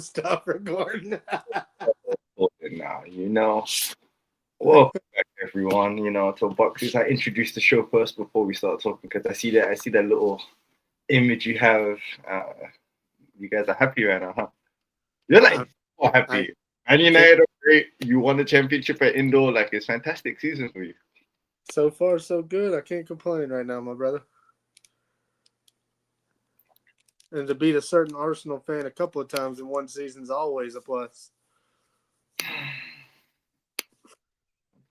stop recording. Now, welcome back, everyone. To Boxes. I introduced the show first before we start talking because I see that little image you have. Uh, you guys are happy right now, huh? You're I, like so I happy. And can't. United are great. You won the championship at indoor. Like it's fantastic season for you. So far, so good. I can't complain right now, my brother. And to beat a certain Arsenal fan a couple of times in one season is always a plus.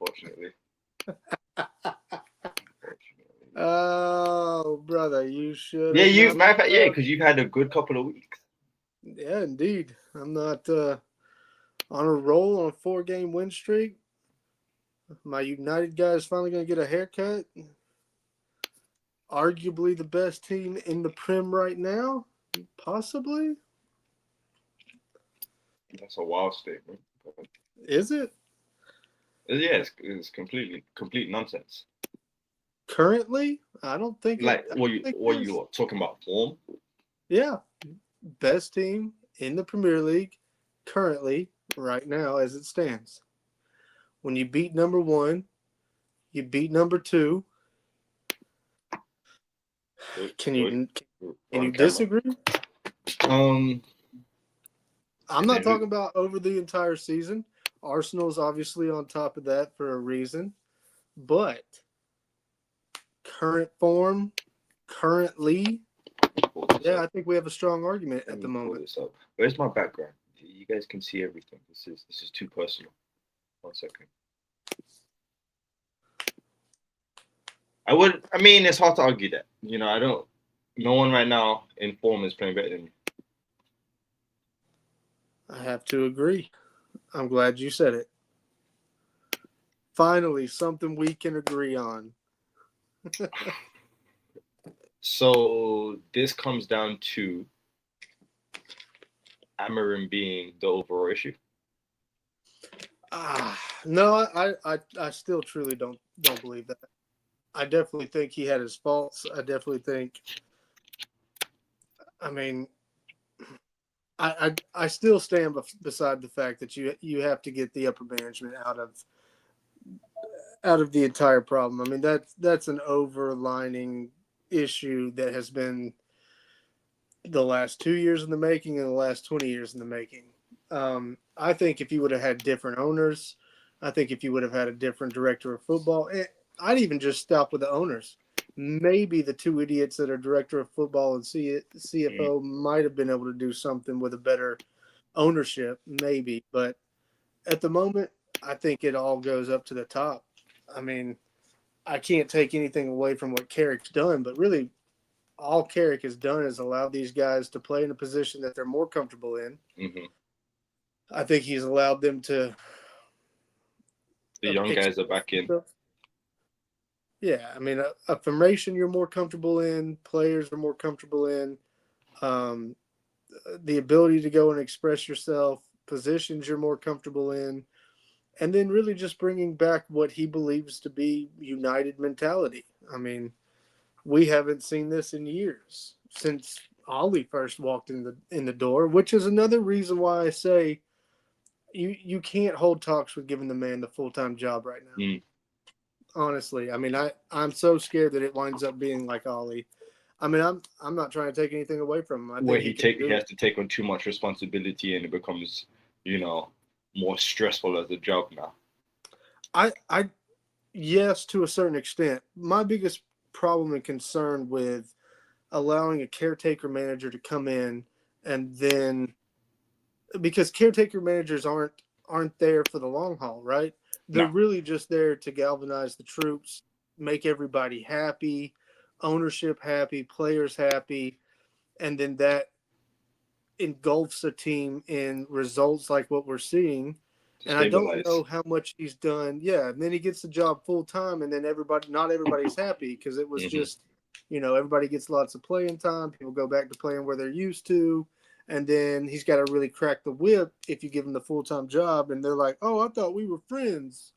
Unfortunately, unfortunately. Oh, brother, you should Yeah, have you not. matter of fact, yeah, because you've had a good couple of weeks. Yeah, indeed. I'm not on a roll on a 4-game win streak. My United guy is finally going to get a haircut. Arguably the best team in the Prem right now, possibly. That's a wild statement. But Is it yeah, it's complete nonsense. currently? I don't think it. Like, I what don't you think it what is. you talking about form? Yeah, best team in the Premier League currently, right now, as it stands. When you beat number one, you beat number two. Good, Can good. you We're can on you camera. disagree? Um, I'm not who? talking about over the entire season. Arsenal's obviously on top of that for a reason, but current form, currently, Pull this yeah, up. I think we have a strong argument Let at the me pull moment. this up. Where's my background? You guys can see everything. This is too personal. 1 second. I would. I mean, it's hard to argue that. I don't. No one right now in form is playing better than me. I have to agree. I'm glad you said it. Finally, something we can agree on. So this comes down to Amarin being the overall issue. No, I still truly don't believe that. I definitely think he had his faults. I definitely think. I mean, I still stand beside the fact that you have to get the upper management out of the entire problem. I mean that's an overlining issue that has been the last 2 years in the making and the last 20 years in the making. I think if you would have had different owners, I think if you would have had a different director of football, I'd even just stop with the owners. Maybe the two idiots that are director of football and Mm. CFO might have been able to do something with a better ownership, maybe. But at the moment, I think it all goes up to the top. I mean, I can't take anything away from what Carrick's done, but really, all Carrick has done is allowed these guys to play in a position that they're more comfortable in. Mm-hmm. I think he's allowed them to The young guys are express back in. themselves. Yeah, I mean, a formation you're more comfortable in, players are more comfortable in, um, the ability to go and express yourself, positions you're more comfortable in, and then really just bringing back what he believes to be united mentality. I mean, we haven't seen this in years since Ollie first walked in the door, which is another reason why I say you can't hold talks with giving the man the full time job right now. Mm. Honestly, I mean, I'm so scared that it winds up being like Ollie. I mean, I'm not trying to take anything away from him. I Where think he he can take he do has it. to take on too much responsibility and it becomes, you know, more stressful as a job now. I yes, to a certain extent. My biggest problem and concern with allowing a caretaker manager to come in and then because caretaker managers aren't there for the long haul, right? They're No. really just there to galvanize the troops, make everybody happy, ownership happy, players happy, and then that engulfs a team in results like what we're seeing. To And I don't stabilize. know how much he's done. Yeah, and then he gets the job full time, and then not everybody's happy because it was Mm-hmm. just, everybody gets lots of playing time. People go back to playing where they're used to, and then he's got to really crack the whip if you give him the full time job, and they're like, "Oh, I thought we were friends,"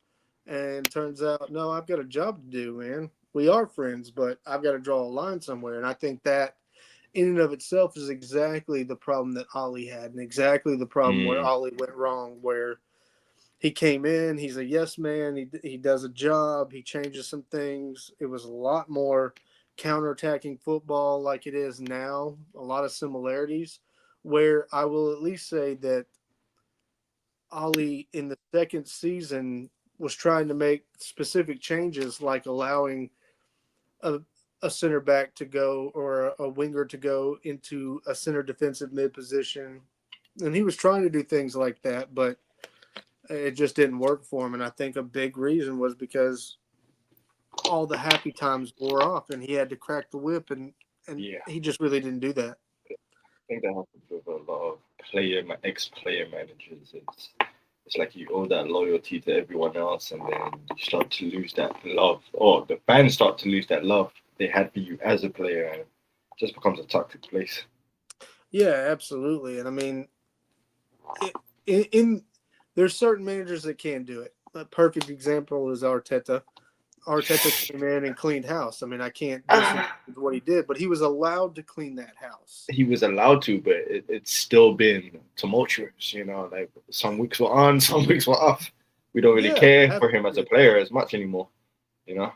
and turns out, no, I've got a job to do, man. We are friends, but I've got to draw a line somewhere, and I think that in and of itself is exactly the problem that Ollie had, and exactly the problem where Ollie went wrong, where he came in, he's a yes man, he does a job, he changes some things. It was a lot more counterattacking football like it is now, a lot of similarities, where I will at least say that Ollie in the second season was trying to make specific changes, like allowing a, a center back to go or a winger to go into a center defensive mid position. And he was trying to do things like that, but it just didn't work for him. And I think a big reason was because all the happy times wore off and he had to crack the whip, and Yeah, he just really didn't do that. I think that happens with a lot of ex-player managers. It's like you owe that loyalty to everyone else, and then you start to lose that love, or the fans start to lose that love they had for you as a player, and it just becomes a toxic place. Yeah, absolutely. And I mean, in there's certain managers that can do it. A perfect example is Arteta. Arteta came in and cleaned house. I mean, I can't disagree with what he did, but he was allowed to clean that house. He was allowed to, but it's still been tumultuous. Like some weeks were on, some weeks were off. We don't really Yeah, care for him as a absolutely. player as much anymore. You know?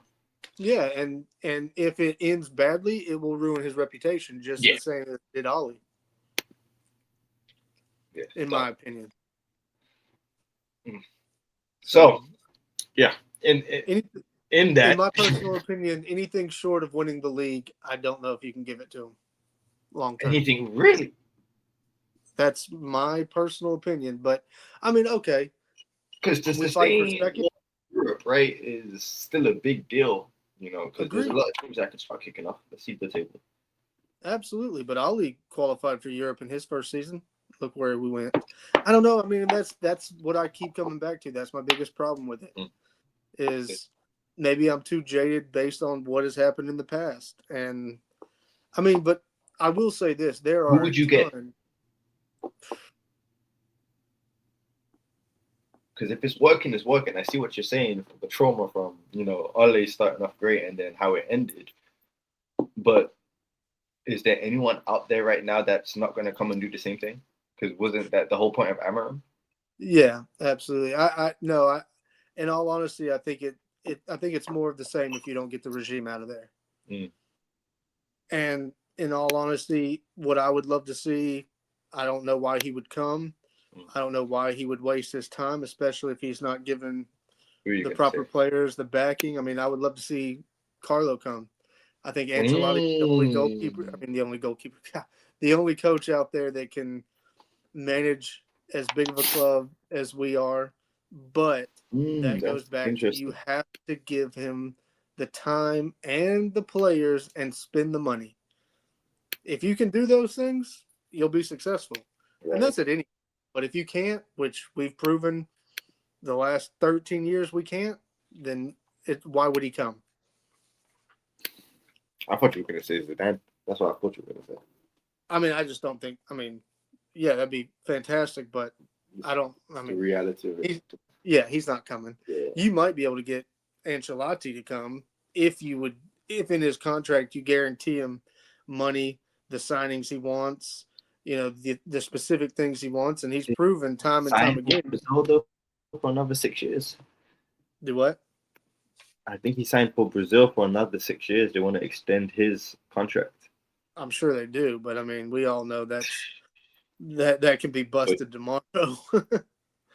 Yeah, and if it ends badly, it will ruin his reputation, just Yeah. the same as it did Ollie, Yeah. in my opinion. So So, yeah, in any, in in that, my personal opinion, anything short of winning the league, I don't know if you can give it to him long term. anything really, That's my personal opinion, but I mean, okay, because to we fight for sustain second. Europe, right, is still a big deal. Because there's a Agreed. lot of teams that can start kicking off the seat the table. Absolutely, but Ali qualified for Europe in his first season. Look where we went. I don't know. I mean, that's what I keep coming back to. That's my biggest problem with it. Mm. Is maybe I'm too jaded based on what has happened in the past. And I mean, but I will say this: there Who are a would you get? ton. Because if it's working, it's working. I see what you're saying. The trauma from Ole starting off great and then how it ended. But is there anyone out there right now that's not going to come and do the same thing? Because wasn't that the whole point of Amarim? Yeah, absolutely. I no. In all honesty, I think I think it's more of the same if you don't get the regime out of there. Mm. And in all honesty, what I would love to see, I don't know why he would come. Mm. I don't know why he would waste his time, especially if he's not given Who are you the going to proper say? players the backing. I mean, I would love to see Carlo come. I think Ancelotti's the only goalkeeper. I Mm. mean, the only goalkeeper, the only coach out there that can manage as big of a club as we are. But that That's goes back to you interesting. have to give him the time and the players and spend the money. If you can do those things, you'll be successful. And Right. that's at any. But if you can't, which we've proven the last 13 years we can't, then why would he come? I thought you were going to say Zidane. That's what I thought you were going to say. I mean, I just don't think. I mean, yeah, that'd be fantastic, but I don't. I The mean, reality of it. he's yeah, he's not coming. Yeah. You might be able to get Ancelotti to come if you would, if in his contract you guarantee him money, the signings he wants, the specific things he wants, and he's proven time and time Signed for again. Brazil though for another 6 years. Do what? I think he signed for Brazil for another 6 years. They want to extend his contract. I'm sure they do, but I mean, we all know that can be But busted tomorrow.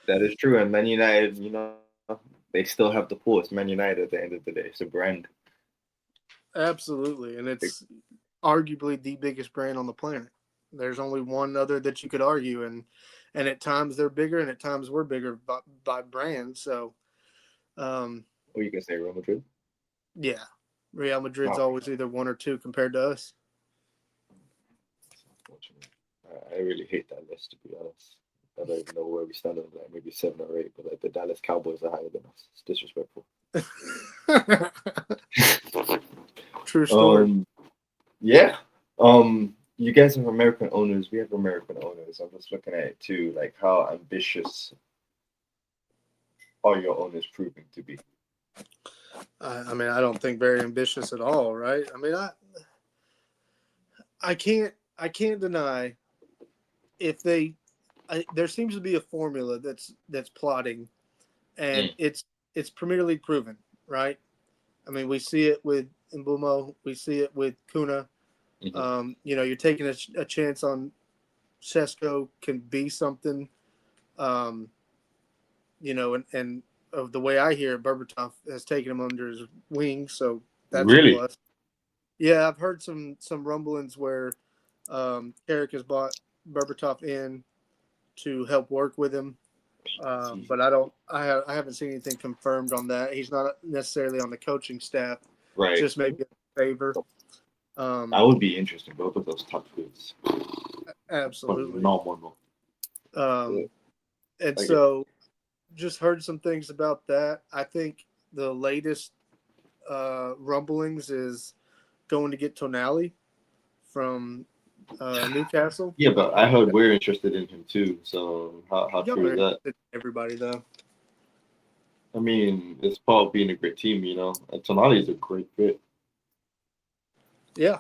that is true. And Man United, they still have the pull. It's Man United at the end of the day. It's a brand. Absolutely, and it's arguably the biggest brand on the planet. There's only one other that you could argue, and at times they're bigger, and at times we're bigger by brand. So, Or you can say Real Madrid. yeah, Real Madrid's No, always either one or two compared to us. unfortunately. I really hate that list, to be honest. I don't even know where we stand on that. Maybe 7 or 8, but like the Dallas Cowboys are higher than us. It's disrespectful. True story. Um, yeah. You guys have American owners. We have American owners. I'm just looking at it too. Like, how ambitious are your owners proving to be? I mean, I don't think very ambitious at all, right? I mean, I can't I can't deny if there seems to be a formula that's plotting, and Mm. it's Premier League proven, right? I mean, we see it with Mbumo, we see it with Kuna. Mhm. You're taking a chance on Sesko can be something. Um, and of the way I hear it, Berbatov has taken him under his wing, so that's a Really? plus. Yeah, I've heard some rumblings where Carrick has bought Berbatov in to help work with him, but I haven't seen anything confirmed on that. He's not necessarily on the coaching staff, Right. just maybe a favor. That Um, would be interesting. Both of those top goods. Absolutely. Phenomenal. Yeah, Um, and I get. so just heard some things about that. I think the latest rumblings is going to get Tonali from Newcastle. Yeah, but I heard we're interested in him too. So how Y'all true are is that? interested in everybody though. I mean, it's part of being a great team, you know. And Tonali is a great fit. Yeah,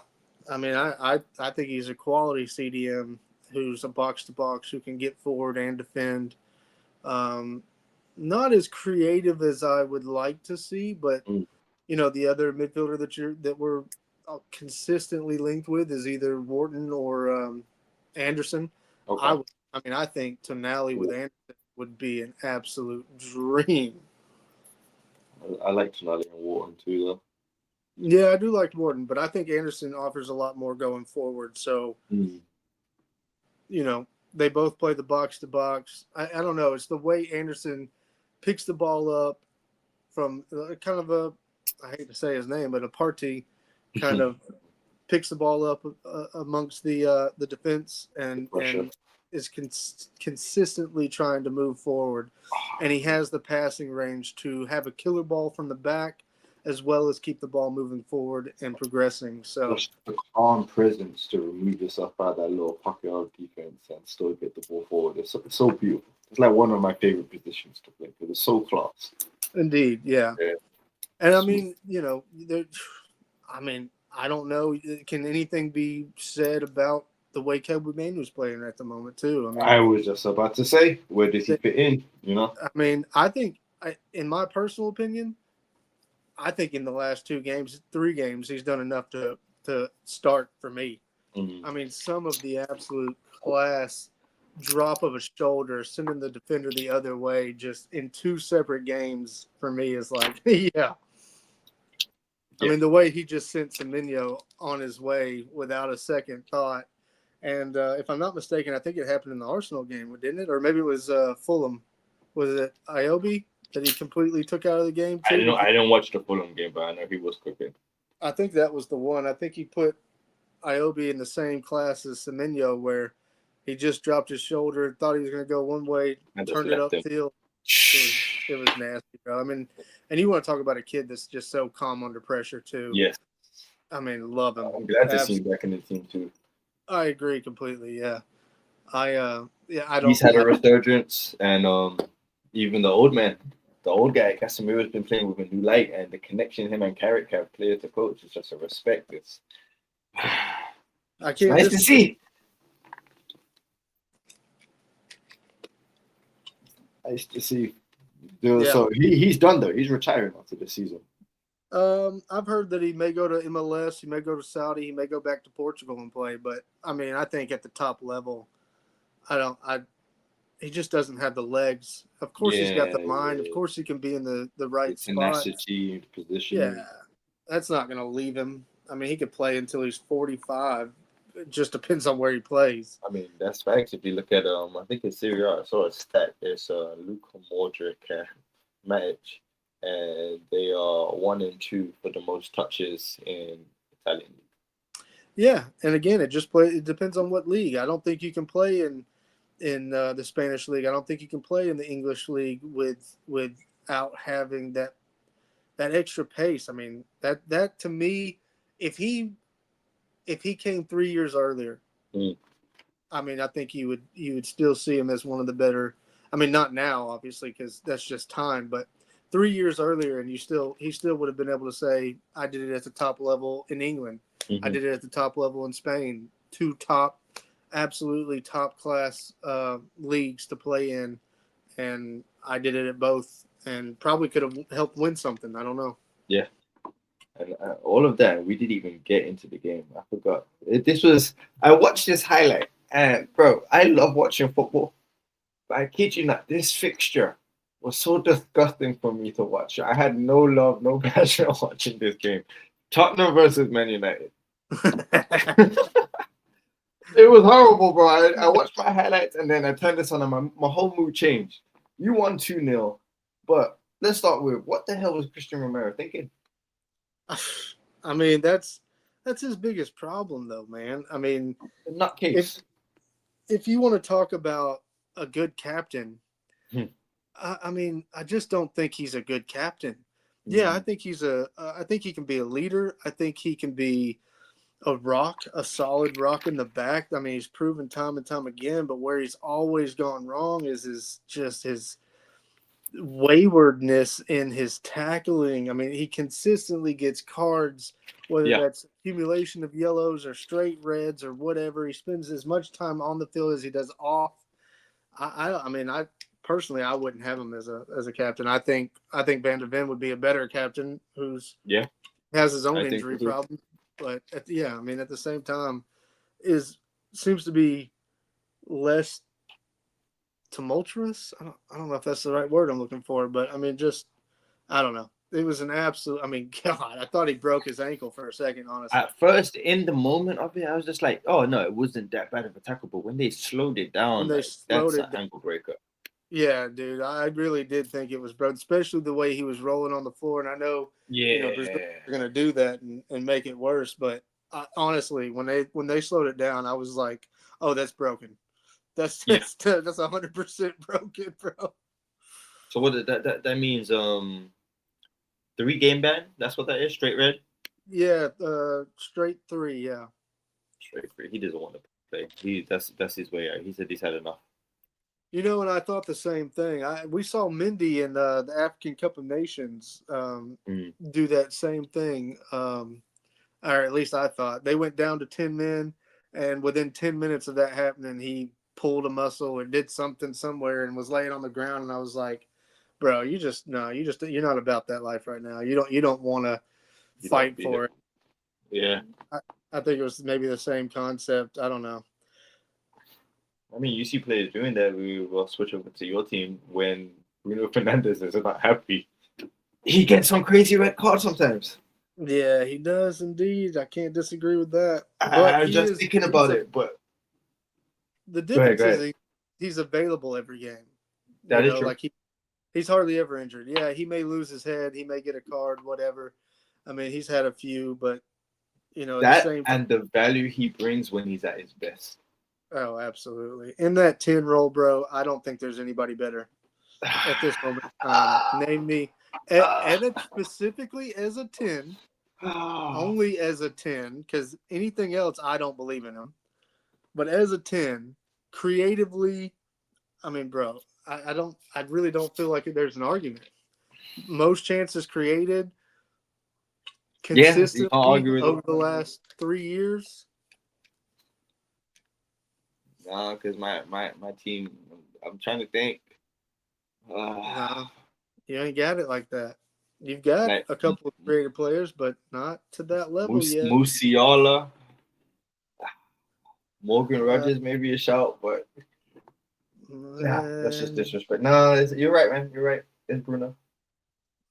I mean, I think he's a quality CDM who's a box to box who can get forward and defend. Um, Not as creative as I would like to see, but Mm, the other midfielder that we're consistently linked with is either Wharton or Anderson. I okay. would, I mean, I think Tonali with Anderson would be an absolute dream. I like Tonali and Wharton too, though. Yeah, I do like Wharton, but I think Anderson offers a lot more going forward. So Mm. you know, they both play the box to box. I don't know. It's the way Anderson picks the ball up from kind of I hate to say his name, but a party kind of picks the ball up amongst the defense The and pressure. is consistently trying to move forward, and he has the passing range to have a killer ball from the back as well as keep the ball moving forward and progressing. So Just the calm presence to remove yourself out of that little pocket of defense and still get the ball forward. It's so beautiful. It's like one of my favorite positions to play because it's so class. indeed, yeah. Yeah. And I Smooth. mean, I mean, I don't know. Can anything be said about the way Kobe Manu's playing at the moment too? I was just about to say, where does he fit in? You know? I think, in my personal opinion, I think in the last 2 games, 3 games, he's done enough to start for me. Mm. I mean, some of the absolute class drop of a shoulder, sending the defender the other way, just in 2 separate games for me is like, yeah. I Yeah. mean, the way he just sent Semenyo on his way without a second thought. And if I'm not mistaken, I think it happened in the Arsenal game, didn't it? Or maybe it was Fulham. Was it Iobi that he completely took out of the game I too? didn't. I didn't watch the Fulham game, but I know he was cooking. I think that was the one. I think he put Iobi in the same class as Semenyo, where he just dropped his shoulder, thought he was going to go one way, I just turned it left him. upfield. It was nasty, bro. I mean, and you want to talk about a kid that's just so calm under pressure too. Yes. I mean, love him. I'm glad to see him Absolutely. back in the team too. I agree completely. Yeah. I He's don't had a resurgence, and even the old guy Casemiro's been playing with a new light, and the connection him and Carrick have player to coach is just a respect. I It's can't nice to disagree. see. Nice to see. Dude, Yeah. so he's done though. He's retiring after this season. I've heard that he may go to MLS, he may go to Saudi, he may go back to Portugal and play, but I mean, I think at the top level, I don't I he just doesn't have the legs. Of course he's got Yeah, the mind, of yeah. course he can be in the The right spot. tenacity, the Yeah. positioning. That's not going to leave him. I mean, he could play until he's 45. It just depends on where he plays. I mean, that's facts. If you look at I think it's Serie A. I saw a stat. There's Luka Modric and Matic, and they are 1 and 2 for the most touches in Italian league. Yeah, and again, it depends on what league. I don't think you can play in the Spanish league. I don't think you can play in the English league without having that extra pace. I mean, that to me, if he came 3 years earlier, Mm. I mean, I think you would still see him as one of the better. I mean, not now, obviously, because that's just time. But 3 years earlier, and he still would have been able to say, "I did it at the top level in England. I Hmm. did it at the top level in Spain." two absolutely top class leagues to play in, and I did it at both, and probably could have helped win something. I don't know. Yeah. And all of that, we didn't even get into the game. I forgot. This was, I watched this highlight, and bro, I love watching football. But I kid you not, this fixture was so disgusting for me to watch. I had no love, no passion watching this game. Tottenham versus Man United. It was horrible, bro. I watched my highlights and then I turned this on and my whole mood changed. You won 2-0, but let's start with what the hell was Christian Romero thinking? I mean, that's his biggest problem, though, man. I mean, if Nutcase. if you want to talk about a good captain, Hmm. I mean, I just don't think he's a good captain. Yeah, I Mhm. think I think he can be a leader. I think he can be a solid rock in the back. I mean, he's proven time and time again. But where he's always gone wrong is his waywardness in his tackling. I mean, he consistently gets cards, whether Yeah, that's accumulation of yellows or straight reds or whatever. He spends as much time on the field as he does off. I mean, I personally, I wouldn't have him as a captain. I think Van de Ven would be a better captain who's yeah, has his own I think so injury too. problem. But yeah, I mean, at the same time, is seems to be less tumultuous. I don't know if that's the right word I'm looking for, but I mean, just I don't know. It was an absolute. I mean, God, I thought he broke his ankle for a second. Honestly, At first, in the moment of it, I was just like, oh no, it wasn't that bad of a tackle. But when they slowed it when down, they like slowed that's an it down, ankle breaker. yeah, dude, I really did think it was broke, especially the way he was rolling on the floor. And I know, Brazil Yeah. are going to do that and make it worse. But honestly, when they slowed it down, I was like, oh, that's broken. That's Yeah. that's 100% broken, bro. So what that means? 3 game ban. That's what that is. Straight red. Yeah, straight three. Yeah. Straight red. He doesn't want to play. That's his way out. He said he's had enough. And I thought the same thing. We saw Mindy in the African Cup of Nations Mm. do that same thing, or at least I thought. They went down to 10 men, and within 10 minutes of that happening, he pulled a muscle or did something somewhere and was laying on the ground. And I was like, "Bro, you're not about that life right now. You don't want to You don't want to fight be there. for it." Yeah. I, I think it was maybe the same concept. I don't know. I mean, you see players doing that. We will switch over to your team when Bruno Fernandez is not happy. He gets some crazy red card sometimes. Yeah, he does indeed. I can't disagree with that. But I'm just thinking he's about a it, but the go ahead, difference go is ahead. he's available every game. That is true. Like he's hardly ever injured. Yeah, he may lose his head, he may get a card, whatever. I mean, he's had a few, but at the That same time, and the value he brings when he's at his best. oh, absolutely. In that 10 role, bro, I don't think there's anybody better at this moment in time. Name me, and it specifically as a 10, only as a 10, because anything else, I don't believe in him. But as a 10, creatively, I mean, bro, I really don't feel like there's an argument. Most chances created Yeah, you can't consistently argue with over him. the last 3 years. Nah, because my team, I'm trying to think. No, you ain't got it like that. You've got Like a couple of creative players, but not to that level yet. Musiala, Morgan Uh, Rogers, maybe a shout, but nah, that's just uh, disrespect. No, you're right, man. You're right. It's Bruno.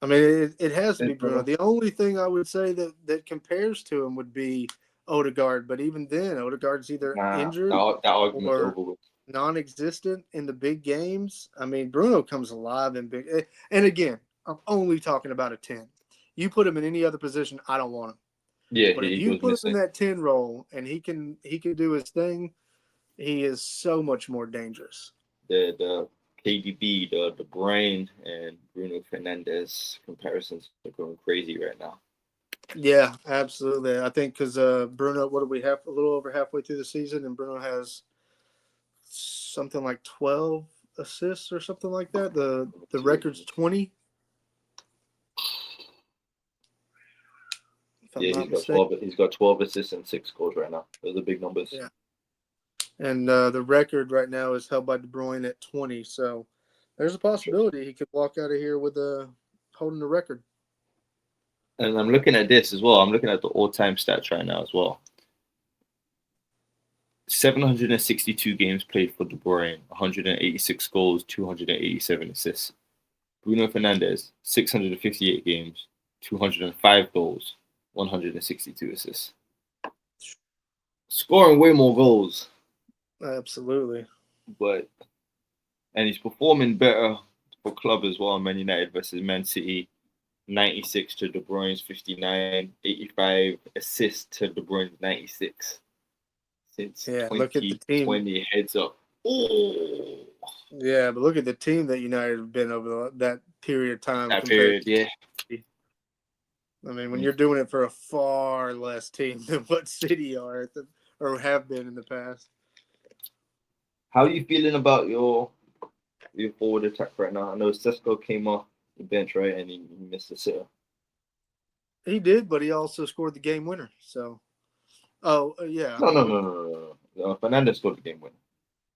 I mean, it has to be It's Bruno. Bruno. The only thing I would say that compares to him would be Odegaard, but even then, Odegaard's either Nah, injured that argument's or over with. non-existent in the big games. I mean, Bruno comes alive in big. And again, I'm only talking about a 10. You put him in any other position, I don't want him. Yeah, But if he you goes put him in missing. that 10 role and he can do his thing, he is so much more dangerous. The KDB, the brain, and Bruno Fernandez comparisons are going crazy right now. Yeah, absolutely. I think because Bruno, what do we have? A little over halfway through the season, and Bruno has something like 12 assists or something like that. The record's 20. if I'm Yeah, not mistaken. He's got 12 assists and 6 goals right now. Those are big numbers. Yeah. And the record right now is held by De Bruyne at 20. So there's a possibility he could walk out of here with holding the record. And I'm looking at this as well. I'm looking at the all-time stats right now as well. 762 games played for De Bruyne, 186 goals, 287 assists. Bruno Fernandes, 658 games, 205 goals, 162 assists. Scoring way more goals, Absolutely. and he's performing better for club as well. Man United versus Man City, 96 to De Bruyne's 59, 85 assists to De Bruyne's 96. Since Look at the team. 2020, heads up. Oh. Yeah, but look at the team that United have been over that period of time. Yeah. I mean, when you're doing it for a far less team than what City are or have been in the past. How are you feeling about your forward attack right now? I know Sesko came off the bench, right, and he missed a sitter. He did, but he also scored the game winner. So, yeah. No. Fernandes scored the game winner.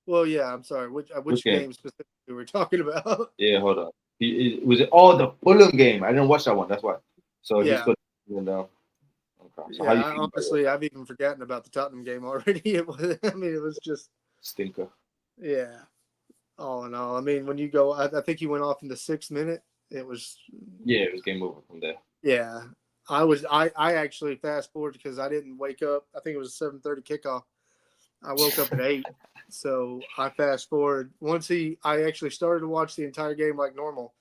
Well, yeah. I'm sorry. Which game specifically we're talking about? Yeah, hold on. The Fulham game? I didn't watch that one. That's why. So yeah. he scored. Okay. So honestly, I've even forgotten about the Tottenham game already. It was just stinker. Yeah. All in all, I mean, when you go, I think he went off in the 6th minute. It was. Yeah, it was game over from there. Yeah. I actually fast forward because I didn't wake up. I think it was a 7:30 kickoff. I woke up at 8, so I fast forward. I actually started to watch the entire game like normal,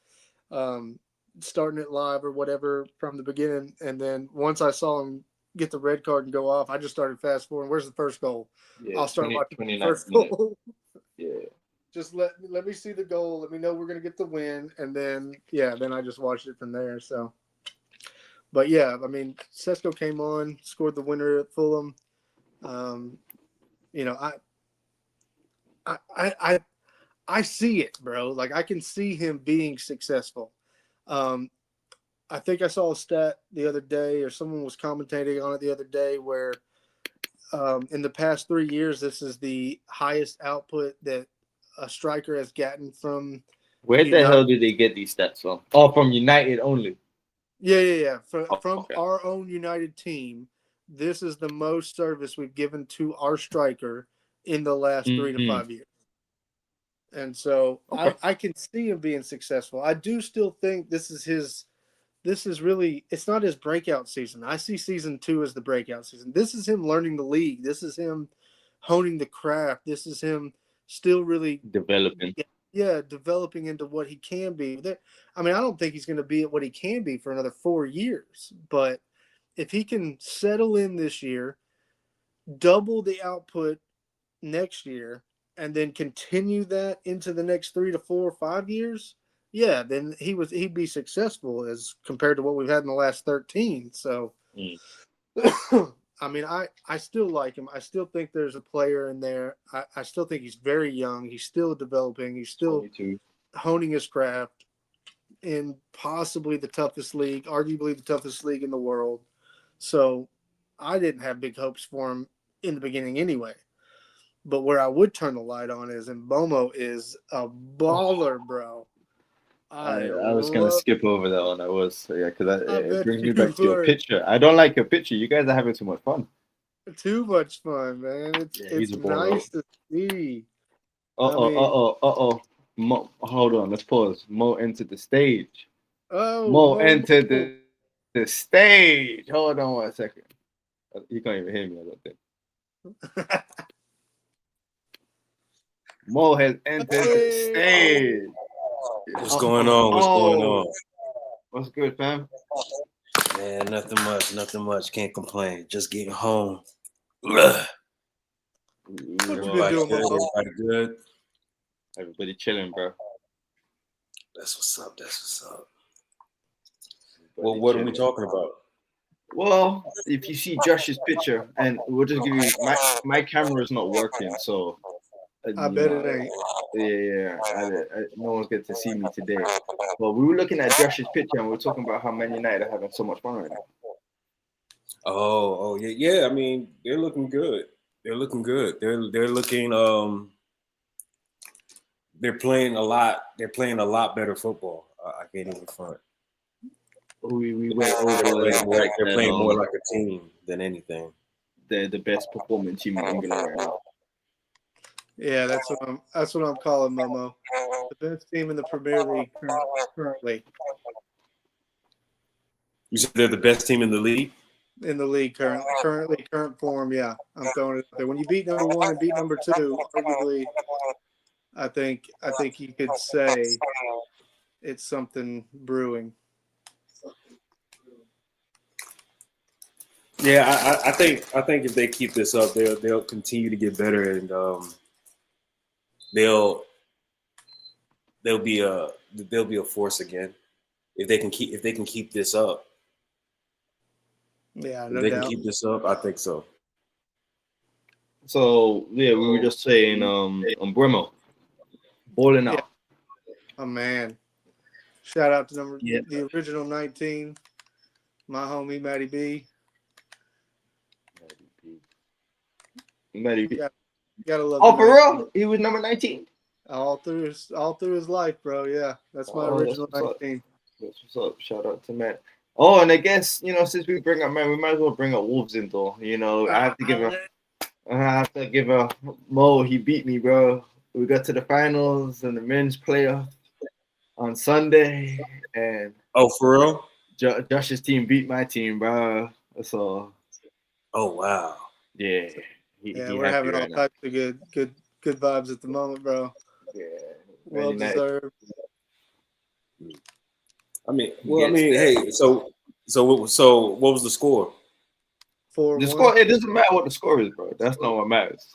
starting it live or whatever from the beginning, and then once I saw him get the red card and go off, I just started fast forwarding. Where's the first goal? Yeah, I'll start watching the first goal. Yeah. Just let me see the goal. Let me know we're gonna get the win, and then I just watched it from there. So. But yeah, I mean, Sesko came on, scored the winner at Fulham. I see it, bro. Like I can see him being successful. I think I saw a stat the other day, or someone was commentating on it the other day, where in the past 3 years, this is the highest output that a striker has gotten from. Where the hell did they get these stats from? Oh, from United only. Yeah. From our own United team, this is the most service we've given to our striker in the last 3 to 5 years. And so I can see him being successful. I do still think this is really, it's not his breakout season. I see season 2 as the breakout season. This is him learning the league. This is him honing the craft. This is him still really developing. Yeah, developing into what he can be. I mean, I don't think he's going to be at what he can be for another 4 years. But if he can settle in this year, double the output next year, and then continue that into the next 3 to 4 or 5 years, yeah, then he'd be successful as compared to what we've had in the last 13. So, I mean, I still like him. I still think there's a player in there. I still think he's very young. He's still developing. He's still honing his craft in possibly the toughest league, arguably the toughest league in the world. So I didn't have big hopes for him in the beginning anyway. But where I would turn the light on is Mbomo is a baller, bro. I was gonna skip over that one. Because it brings me back to your picture. I don't like your picture. You guys are having too much fun. Too much fun, man. It's nice to see. Mo, hold on. Let's pause. Mo entered the stage. Mo entered the stage. Hold on 1 second. He can't even hear me. I don't think. Mo has entered the stage. What's going on? What's good, fam? Man, nothing much. Can't complain. Just getting home. What you been doing, everybody good? Everybody chilling, bro. That's what's up. Well, what are we talking about? Well, if you see Josh's picture, and we'll just give you my camera is not working, so I bet it ain't. Yeah. No one's get to see me today. But we were looking at Josh's picture, and we were talking about how Man United are having so much fun right now. Oh, yeah. I mean, they're looking good. They're looking good. They're looking. They're playing a lot. They're playing a lot better football. I can't even front. We went over They're playing more like a team than anything. they're the best performing team in England right now. Yeah, that's what I'm calling Momo. The best team in the Premier League currently. You said they're the best team in the league? In the league current form, yeah. I'm throwing it out there. When you beat number one and beat number two, arguably I think you could say it's something brewing. Yeah, I think if they keep this up, they'll continue to get better, and they'll be a force again if they can keep this up. Yeah, If no they doubt. can keep this up, I think so. So yeah, we were just saying Bremo balling out. Oh man. Shout out to the original 19, my homie Matty B. Matty B. Gotta love. Oh, for real? He was number 19. All through his life, bro. Yeah, that's my original 19. That's what's up. Shout out to Matt. Oh, and I guess since we bring up man, we might as well bring up Wolves in though. I have to give a Mo. He beat me, bro. We got to the finals and the men's playoff on Sunday, and for real, Josh's team beat my team, bro. So, oh wow, yeah, we're having all types of good vibes at the moment, bro. Yeah, well deserved. I mean, hey, so what was the score? 4-1. The score. It doesn't matter what the score is, bro. That's not what matters.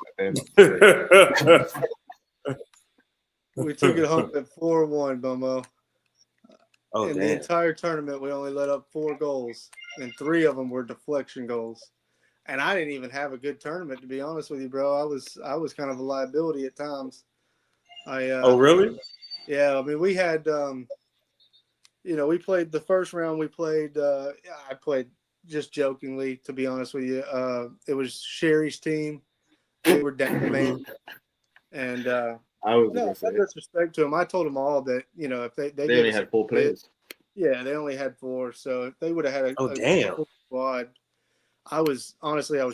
We took it home at 4-1, Bomo. Oh, in the entire tournament, we only let up 4 goals, and 3 of them were deflection goals. And I didn't even have a good tournament, to be honest with you, bro. I was kind of a liability at times. Oh, really? Yeah, I mean, we had, we played the first round. I played just jokingly, to be honest with you. It was Sherry's team. They were down, man. And I was no disrespect to them. I told them all that if they only had 4 players. Yeah, they only had 4. So if they would have had a full squad, I was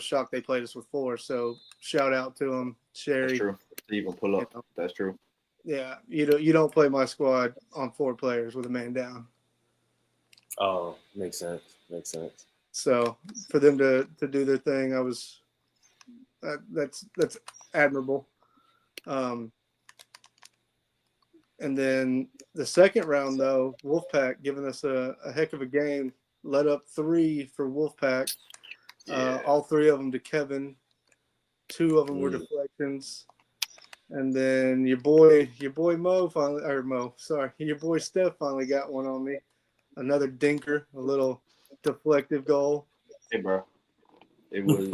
shocked they played us with 4. So shout out to them, Sherry. That's true. To even pull up. That's true. Yeah, you don't play my squad on 4 players with a man down. Oh, makes sense. So for them to do their thing, that's admirable. And then the second round, though, Wolfpack giving us a heck of a game. Let up 3 for Wolfpack. Yeah. All 3 of them to Kevin. 2 of them were deflections. And then your boy your boy Steph finally got one on me. Another dinker, a little deflective goal. Hey, bro. It was,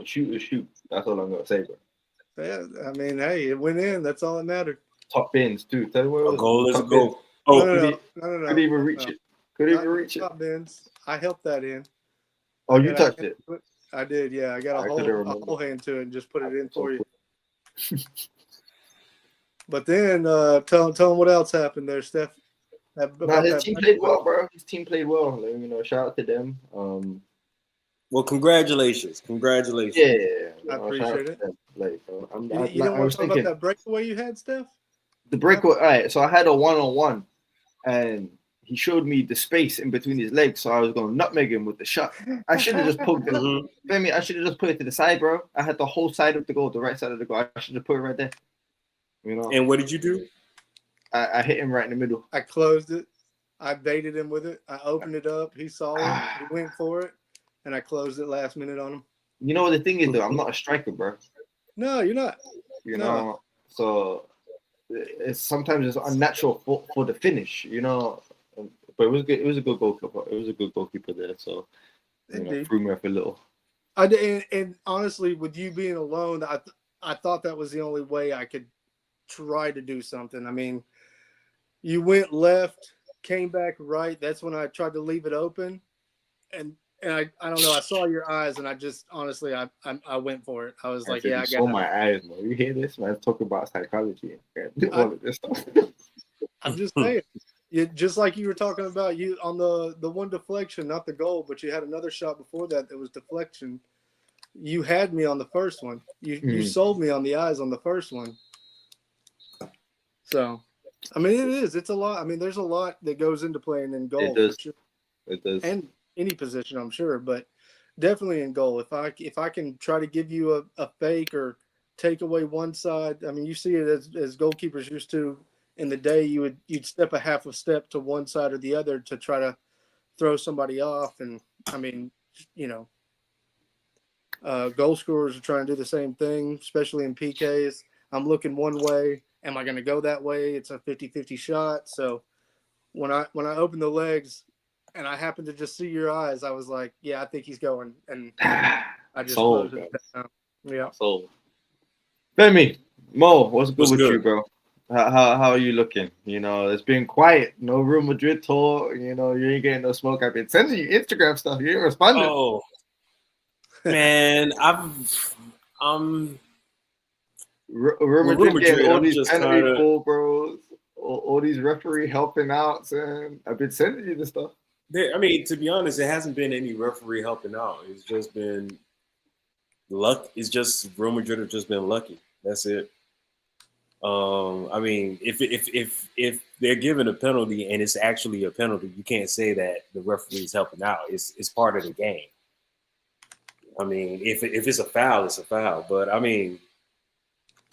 shoot. That's all I'm going to say, bro. Yeah, I mean, hey, it went in. That's all that mattered. Top bins, too. Tell me what it was. A goal is a goal. Oh, no. Couldn't even reach it. Couldn't even reach it. Top bins. I helped that in. Oh, you touched it? I did, yeah. I got a whole hand to it and just put it in for you. But then tell them what else happened there, Steph. His team played well, bro. His team played well. Shout out to them. Well, congratulations. Yeah, I appreciate it. You don't want to talk about that breakaway you had, Steph? The breakaway. All right, so I had a 1-on-1, and he showed me the space in between his legs, so I was going to nutmeg him with the shot. I should have just poked it. I should have just put it to the side, bro. I had the whole side of the goal, the right side of the goal. I should have put it right there. And what did you do? I hit him right in the middle. I closed it. I baited him with it. I opened it up. He saw it. He went for it, and I closed it last minute on him. You know what the thing is, though? I'm not a striker, bro. No, you're not. So sometimes it's unnatural for the finish, But it was good. It was a good goalkeeper. It was a good goalkeeper there. So threw me off a little. I did, and honestly, with you being alone, I thought that was the only way I could try to do something. I mean, you went left, came back right. That's when I tried to leave it open, and and I don't know. I saw your eyes, and I just honestly, I went for it. I was I like, said, yeah, you I saw got it. my eyes, man. You hear this, man? Talk about psychology and I, all of this stuff. I'm just saying. Just like you were talking about, you on the one deflection, not the goal, but you had another shot before that was deflection. You had me on the first one. You sold me on the eyes on the first one. So, I mean, it is. It's a lot. I mean, there's a lot that goes into playing in It goal for does. sure, It does. and any position, I'm sure, but definitely in goal. If I can try to give you a fake or take away one side, I mean, you see it as goalkeepers used to in the day. You'd step a half a step to one side or the other to try to throw somebody off, and I mean, you know, goal scorers are trying to do the same thing, especially in PKs. I'm looking one way. Am I going to go that way? It's a 50-50 shot. So when I opened the legs and I happened to just see your eyes, I was like, yeah, I think he's going. And I just Sold, closed it guys. down. Yeah. Sold. Femi, Mo, what's good What's with good? you, bro? How are you looking? You know, it's been quiet. No Real Madrid talk. You know, you ain't getting no smoke. I've been sending you Instagram stuff. You ain't responding. Oh man, I'm Real with Real Madrid getting Madrid. all I'm these just penalty kind of call, bros. All these referee helping out, son. I've been sending you this stuff. I mean, to be honest, it hasn't been any referee helping out. It's just been luck. It's just Real Madrid have just been lucky. That's it. I mean, if they're given a penalty and it's actually a penalty, you can't say that the referee is helping out. It's part of the game. I mean, if it's a foul, it's a foul. But I mean,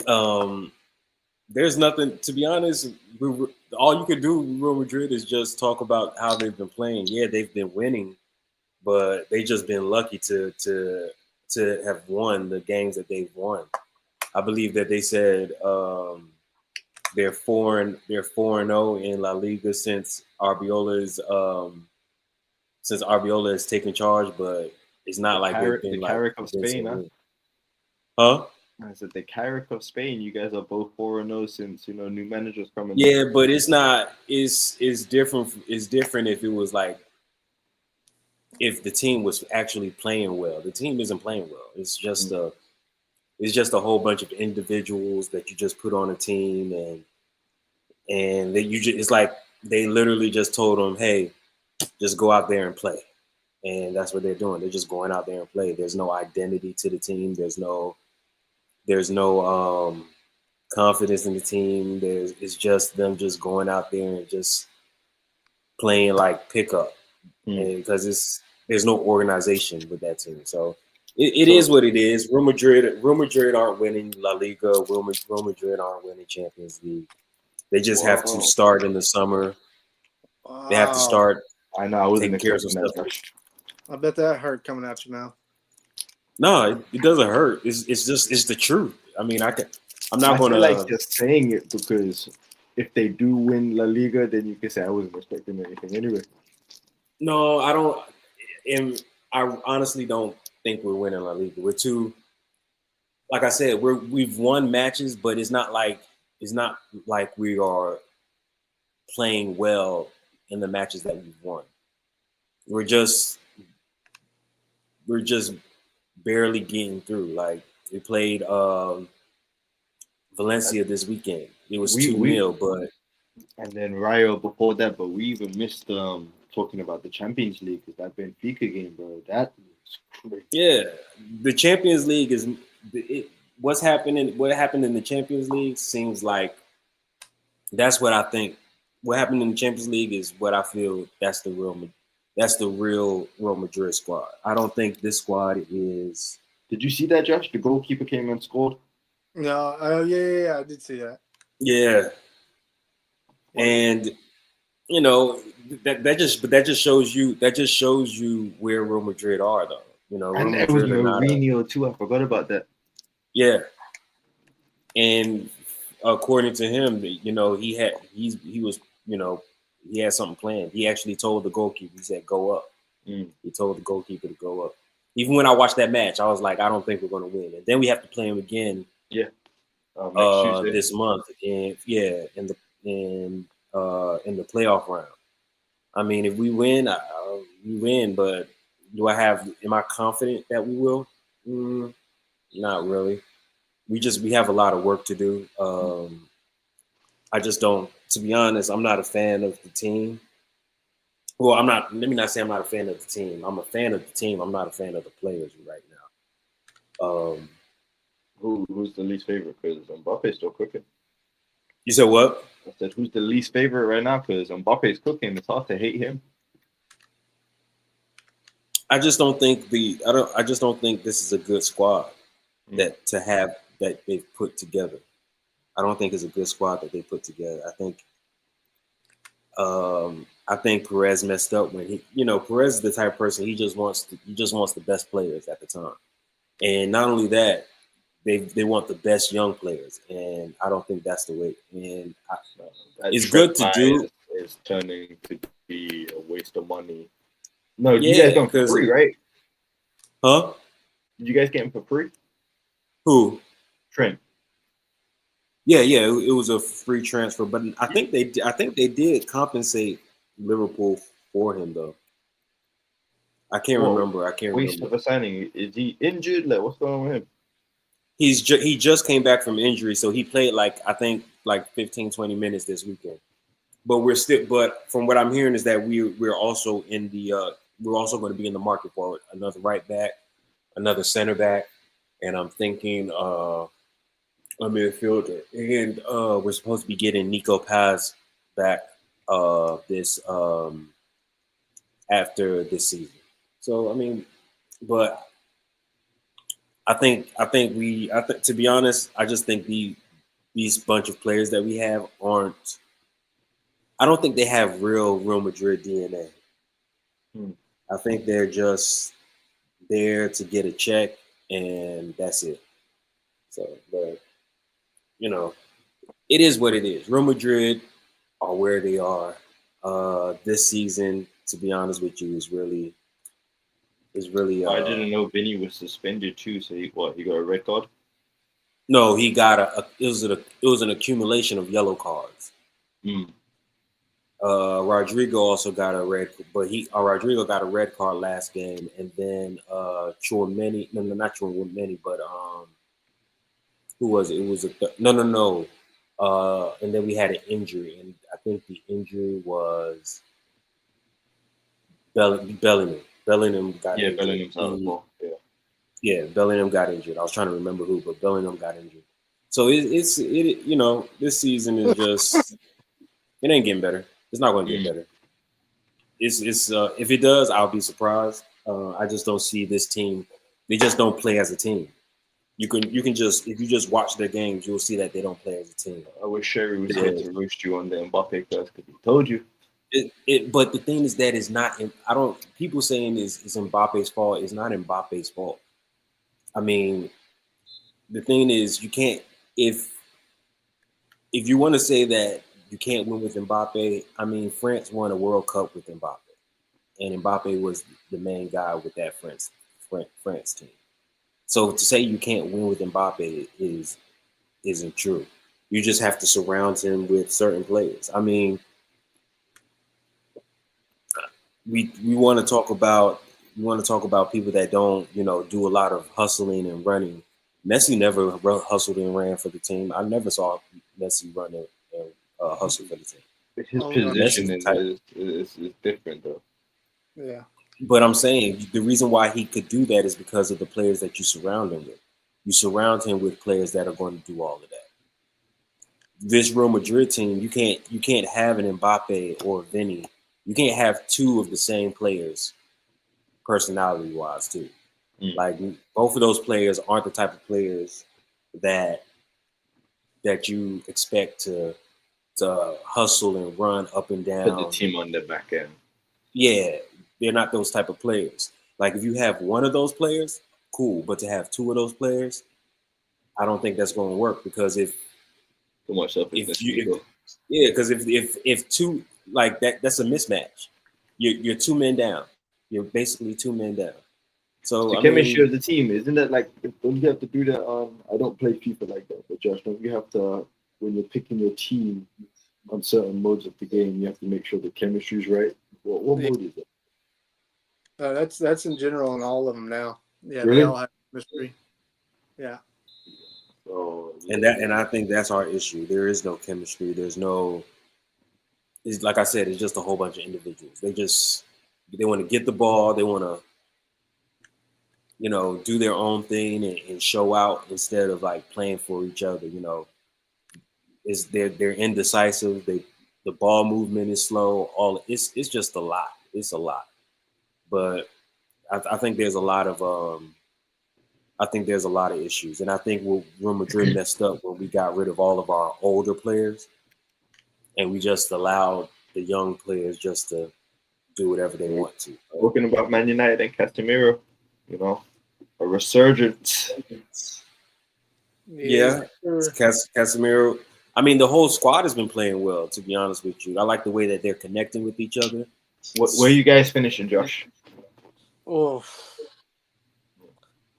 um, there's nothing. To be honest, all you could do with Real Madrid is just talk about how they've been playing. Yeah, they've been winning, but they just been lucky to have won the games that they've won. I believe that they said they're 4-0 in La Liga since Arbiola has taken charge, but it's not like they've been The like Carrick of Spain, convincing huh? win. Huh? I said the Carrick of Spain. You guys are both 4-0 since new managers coming. Yeah, but it's not. It's different. It's different if it was like if the team was actually playing well. The team isn't playing well. It's just a whole bunch of individuals that you just put on a team, and that you just it's like they literally just told them, hey, just go out there and play, and that's what they're doing. They're just going out there and play. There's no identity to the team. There's no confidence in the team. It's just them just going out there and just playing like pickup, and because there's no organization with that team. So it is what it is. Real Madrid aren't winning La Liga. Real Madrid aren't winning Champions League. They just have to start in the summer. Wow. They have to start I know. I wasn't taking care of some expecting stuff. that, Josh. I bet that hurt coming out your mouth. No, it doesn't hurt. It's the truth. I mean, I'm not I gonna feel like just saying it because if they do win La Liga, then you can say I wasn't expecting anything anyway. No, I don't. And I honestly don't think we're winning La Liga. We're too, like I said, we've won matches, but it's not like we are playing well in the matches that we've won. We're just barely getting through. Like we played Valencia this weekend. It was 2-0, but and then Rayo before that, but we even missed talking about the Champions League because that Benfica game, bro. That was crazy. Yeah, the Champions League is what's happening. What happened in the Champions League seems like that's what I think. What happened in the Champions League is what I feel. That's the real Real Madrid squad. I don't think this squad is. Did you see that, Josh? The goalkeeper came and scored. No, oh yeah, I did see that. Yeah, and that just shows you where Real Madrid are, though. Real And it was Madrid are not. Mourinho too. I forgot about that. Yeah, and according to him, he had something planned. He actually told the goalkeeper, he said, "Go up." He told the goalkeeper to go up. Even when I watched that match, I was like, I don't think we're going to win. And then we have to play him again. Yeah. Next Tuesday. This month, and in the playoff round. I mean, if we win, we win, but Am I confident that we will? Not really. We have a lot of work to do. I just don't, to be honest, I'm not a fan of the team. Well, I'm not, let me not say I'm not a fan of the team. I'm a fan of the team. I'm not a fan of the players right now. Who's the least favorite? Because Mbappe's still cooking. You said what? I said, who's the least favorite right now? Because Mbappe's cooking. It's hard to hate him. I just don't think this is a good squad that they've put together. I don't think it's a good squad that they put together. I think Perez messed up when Perez is the type of person he just wants the best players at the time, and not only that, they want the best young players, and I don't think that's the way. And it's good to do. It's turning to be a waste of money. No, you guys got him for free, right? Huh? Did you guys get him for free? Who? Trent. Yeah, it was a free transfer, but I think they did compensate Liverpool for him though. I can't remember. Waste of a signing. Is he injured? Like, what's going on with him? He just came back from injury, so he played I think 15, 20 minutes this weekend. But from what I'm hearing is that we're also going to be in the market for another right back, another center back, and I'm thinking a midfielder. And we're supposed to be getting Nico Paz back this after this season. So I mean, but I think to be honest, I just think these bunch of players that we have aren't. I don't think they have real Madrid DNA. I think they're just there to get a check and that's it. So, but it is what it is. Real Madrid are where they are. This season, to be honest with you, is really. I didn't know Vinny was suspended too. So he got a red card? No, he got it was an accumulation of yellow cards. Rodrigo also got a red, but Rodrigo got a red card last game, and then Chouameni, no, not Chouameni, but who was it? It was no. And then we had an injury, and I think the injury was Bellingham. Bellingham got injured. Bellingham's out as well. Yeah, Bellingham got injured. I was trying to remember who, but Bellingham got injured. So this season is just it ain't getting better. It's not going to get better. It's if it does, I'll be surprised. I just don't see this team. They just don't play as a team. You can just if you just watch their games, you'll see that they don't play as a team. I wish Sherry was here to roast you on the Mbappe first because he told you. But the thing is that it's not. People saying it's Mbappe's fault. It's not Mbappe's fault. I mean, the thing is, you can't if you want to say that you can't win with Mbappe. I mean, France won a World Cup with Mbappe, and Mbappe was the main guy with that France team. So to say you can't win with Mbappe isn't true. You just have to surround him with certain players. I mean, we want to talk about people that don't do a lot of hustling and running. Messi never hustled and ran for the team. I never saw Messi run and hustle for the team. His position is different though. Yeah. But I'm saying the reason why he could do that is because of the players that you surround him with. You surround him with players that are going to do all of that. This Real Madrid team, you can't have an Mbappe or Vinny. You can't have two of the same players, personality-wise, too. Like both of those players aren't the type of players that you expect to hustle and run up and down. Put the team on their back end. Yeah, they're not those type of players. Like if you have one of those players, cool. But to have two of those players, I don't think that's going to work because if two like that's a mismatch. You're two men down. You're basically two men down. So the chemistry of the team, isn't that like? Don't you have to do that? I don't play FIFA like that, but Josh, don't you have to when you're picking your team on certain modes of the game, you have to make sure the chemistry is right. What mode is it? That's in general in all of them now. Yeah, they Really? all have chemistry. Yeah. So And I think that's our issue. There is no chemistry. There's no. It's like I said. It's just a whole bunch of individuals. They want to get the ball. They want to do their own thing and show out instead of like playing for each other. Is they're indecisive. The ball movement is slow. It's just a lot. It's a lot. But I think there's a lot of issues, and I think what Real Madrid messed up when we got rid of all of our older players, and we just allowed the young players just to do whatever they want to. talking about Man United and Casemiro, a resurgence. Yeah, Sure. Casemiro. I mean, the whole squad has been playing well. To be honest with you, I like the way that they're connecting with each other. Where you guys finishing, Josh? Oh,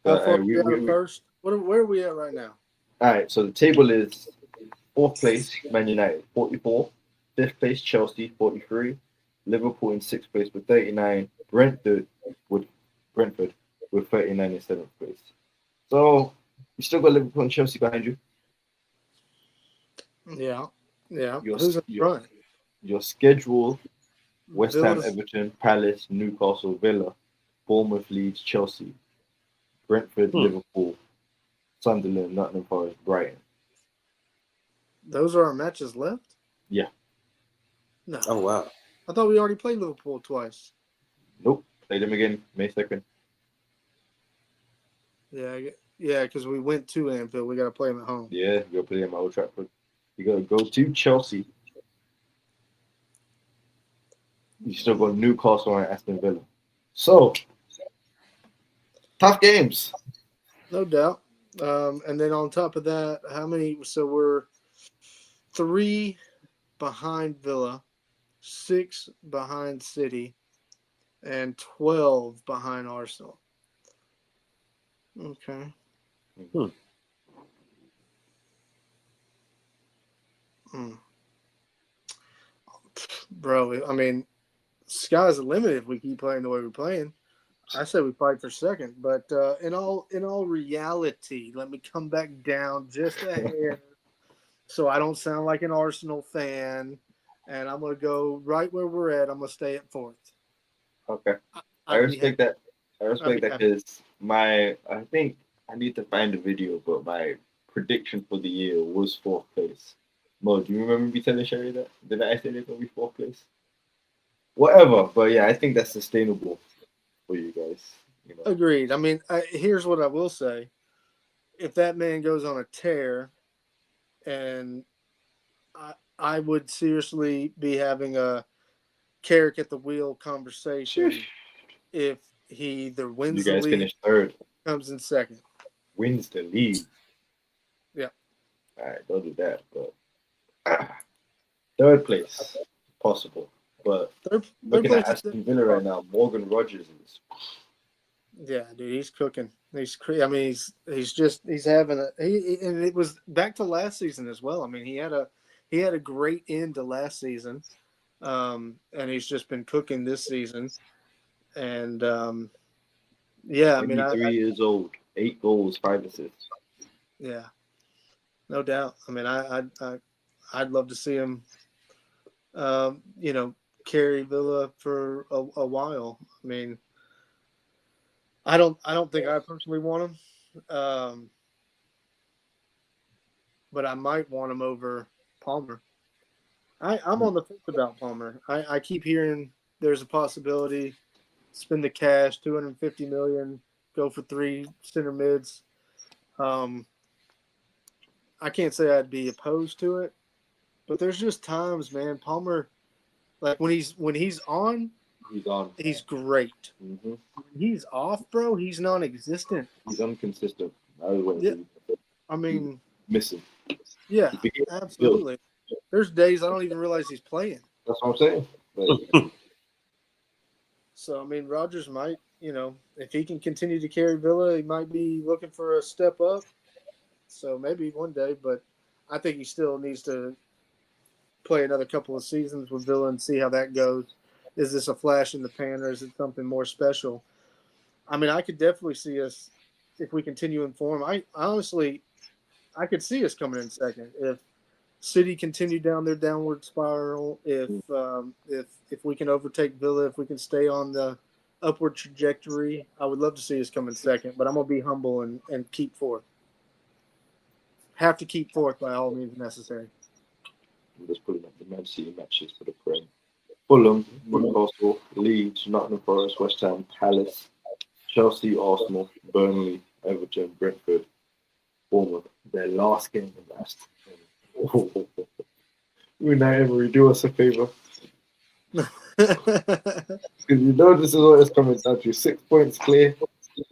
how far are we out of we, first? Where are we at right now? all right, so the table is fourth place, Man United, 44. Fifth place, Chelsea, 43. Liverpool in sixth place with 39. Brentford with 39 in seventh place. So you still got Liverpool and Chelsea behind you. Yeah. Yeah. Your Who's in your, front? your schedule: West Ham, Villa's, Everton, Palace, Newcastle, Villa, Bournemouth, Leeds, Chelsea, Brentford, Liverpool, Sunderland, Nottingham Forest, Brighton. those are our matches left? Yeah. No. Oh wow. I thought we already played Liverpool twice. Nope. Play them again May 2nd. Yeah, because we went to Anfield. We got to play them at home. Yeah, you go play them at Old Trafford. You got to go to Chelsea. You still got Newcastle and Aston Villa. So, tough games. No doubt. And then on top of that, how many? So we're 3 behind Villa, 6 behind City, and 12 behind Arsenal. Okay. Mm. Bro, I mean, sky's the limit if we keep playing the way we're playing. I say we fight for second, but in all reality, let me come back down just a hair, so I don't sound like an Arsenal fan, and I'm gonna go right where we're at. I'm gonna stay at fourth. Okay. I I'd be respect happy. that. I I'd respect be that happy. because I think I need to find the video, but my prediction for the year was fourth place. Mo, do you remember me telling Sherry that? Did I say they're going to be fourth place? Whatever. But yeah, I think that's sustainable for you guys. Agreed. I mean, here's what I will say: if that man goes on a tear, and I would seriously be having a carrot at the wheel conversation if he either You wins the guys league, finished third, comes in second. wins the league. Yeah. All right, don't do that. But third place, possible. But Third looking at place is Aston Villa right now, Morgan Rogers is. yeah, dude, he's cooking. I mean, he's having and it was back to last season as well. I mean, he had a great end to last season, and he's just been cooking this season. And yeah, I mean, 23 years old, 8 goals, 5 assists. yeah, no doubt. I mean, I'd love to see him, carry Villa for a while. I mean, I don't think I personally want him, but I might want him over Palmer. I'm on the fence about Palmer. I keep hearing there's a possibility spend the cash, 250 million, go for 3 center mids. Um, I can't say I'd be opposed to it, but there's just times, man. Palmer, like when he's on, He's on. he's great. Mm-hmm. When he's off, bro, he's non-existent. He's inconsistent. Yeah, I He's mean, missing. yeah, He absolutely. There's days I don't even realize he's playing. That's what I'm saying. But, So I mean, Rogers might, if he can continue to carry Villa, he might be looking for a step up. So maybe one day, but I think he still needs to play another couple of seasons with Villa and see how that goes. is this a flash in the pan or is it something more special? I mean, I could definitely see us if we continue in form. I honestly, I could see us coming in second if City continue down their downward spiral. If we can overtake Villa, if we can stay on the upward trajectory, I would love to see us come in second. But I'm gonna be humble and keep fourth. Have to keep fourth by all means necessary. I'm just pulling up the Man City matches for the Prem. Fulham, Newcastle, Leeds, Nottingham Forest, West Ham, Palace, Chelsea, Arsenal, Burnley, Everton, Brentford, Bournemouth. Their last game of last. Unai Emery, do us a favour. Because you know this is what it's coming down to. 6 points clear.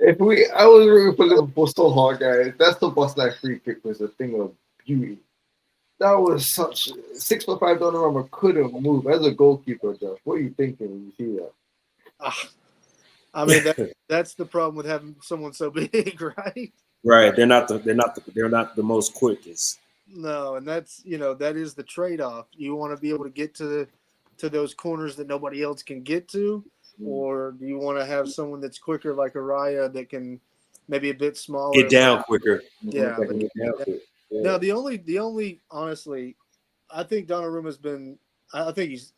I was rooting for Liverpool so hard, guys. That's the boss like free kick was a thing of beauty. That was such 6'5" Donnarumma couldn't move as a goalkeeper. Josh, what are you thinking when you see that? I mean, that's the problem with having someone so big, right? Right. They're not the most quickest. No, and that's that is the trade-off. You want to be able to get to those corners that nobody else can get to, or do you want to have someone that's quicker like Araya that can maybe a bit smaller Get down quicker. Yeah. Get down quick. Yeah. Now the only honestly, I think Donnarumma's been. I think he's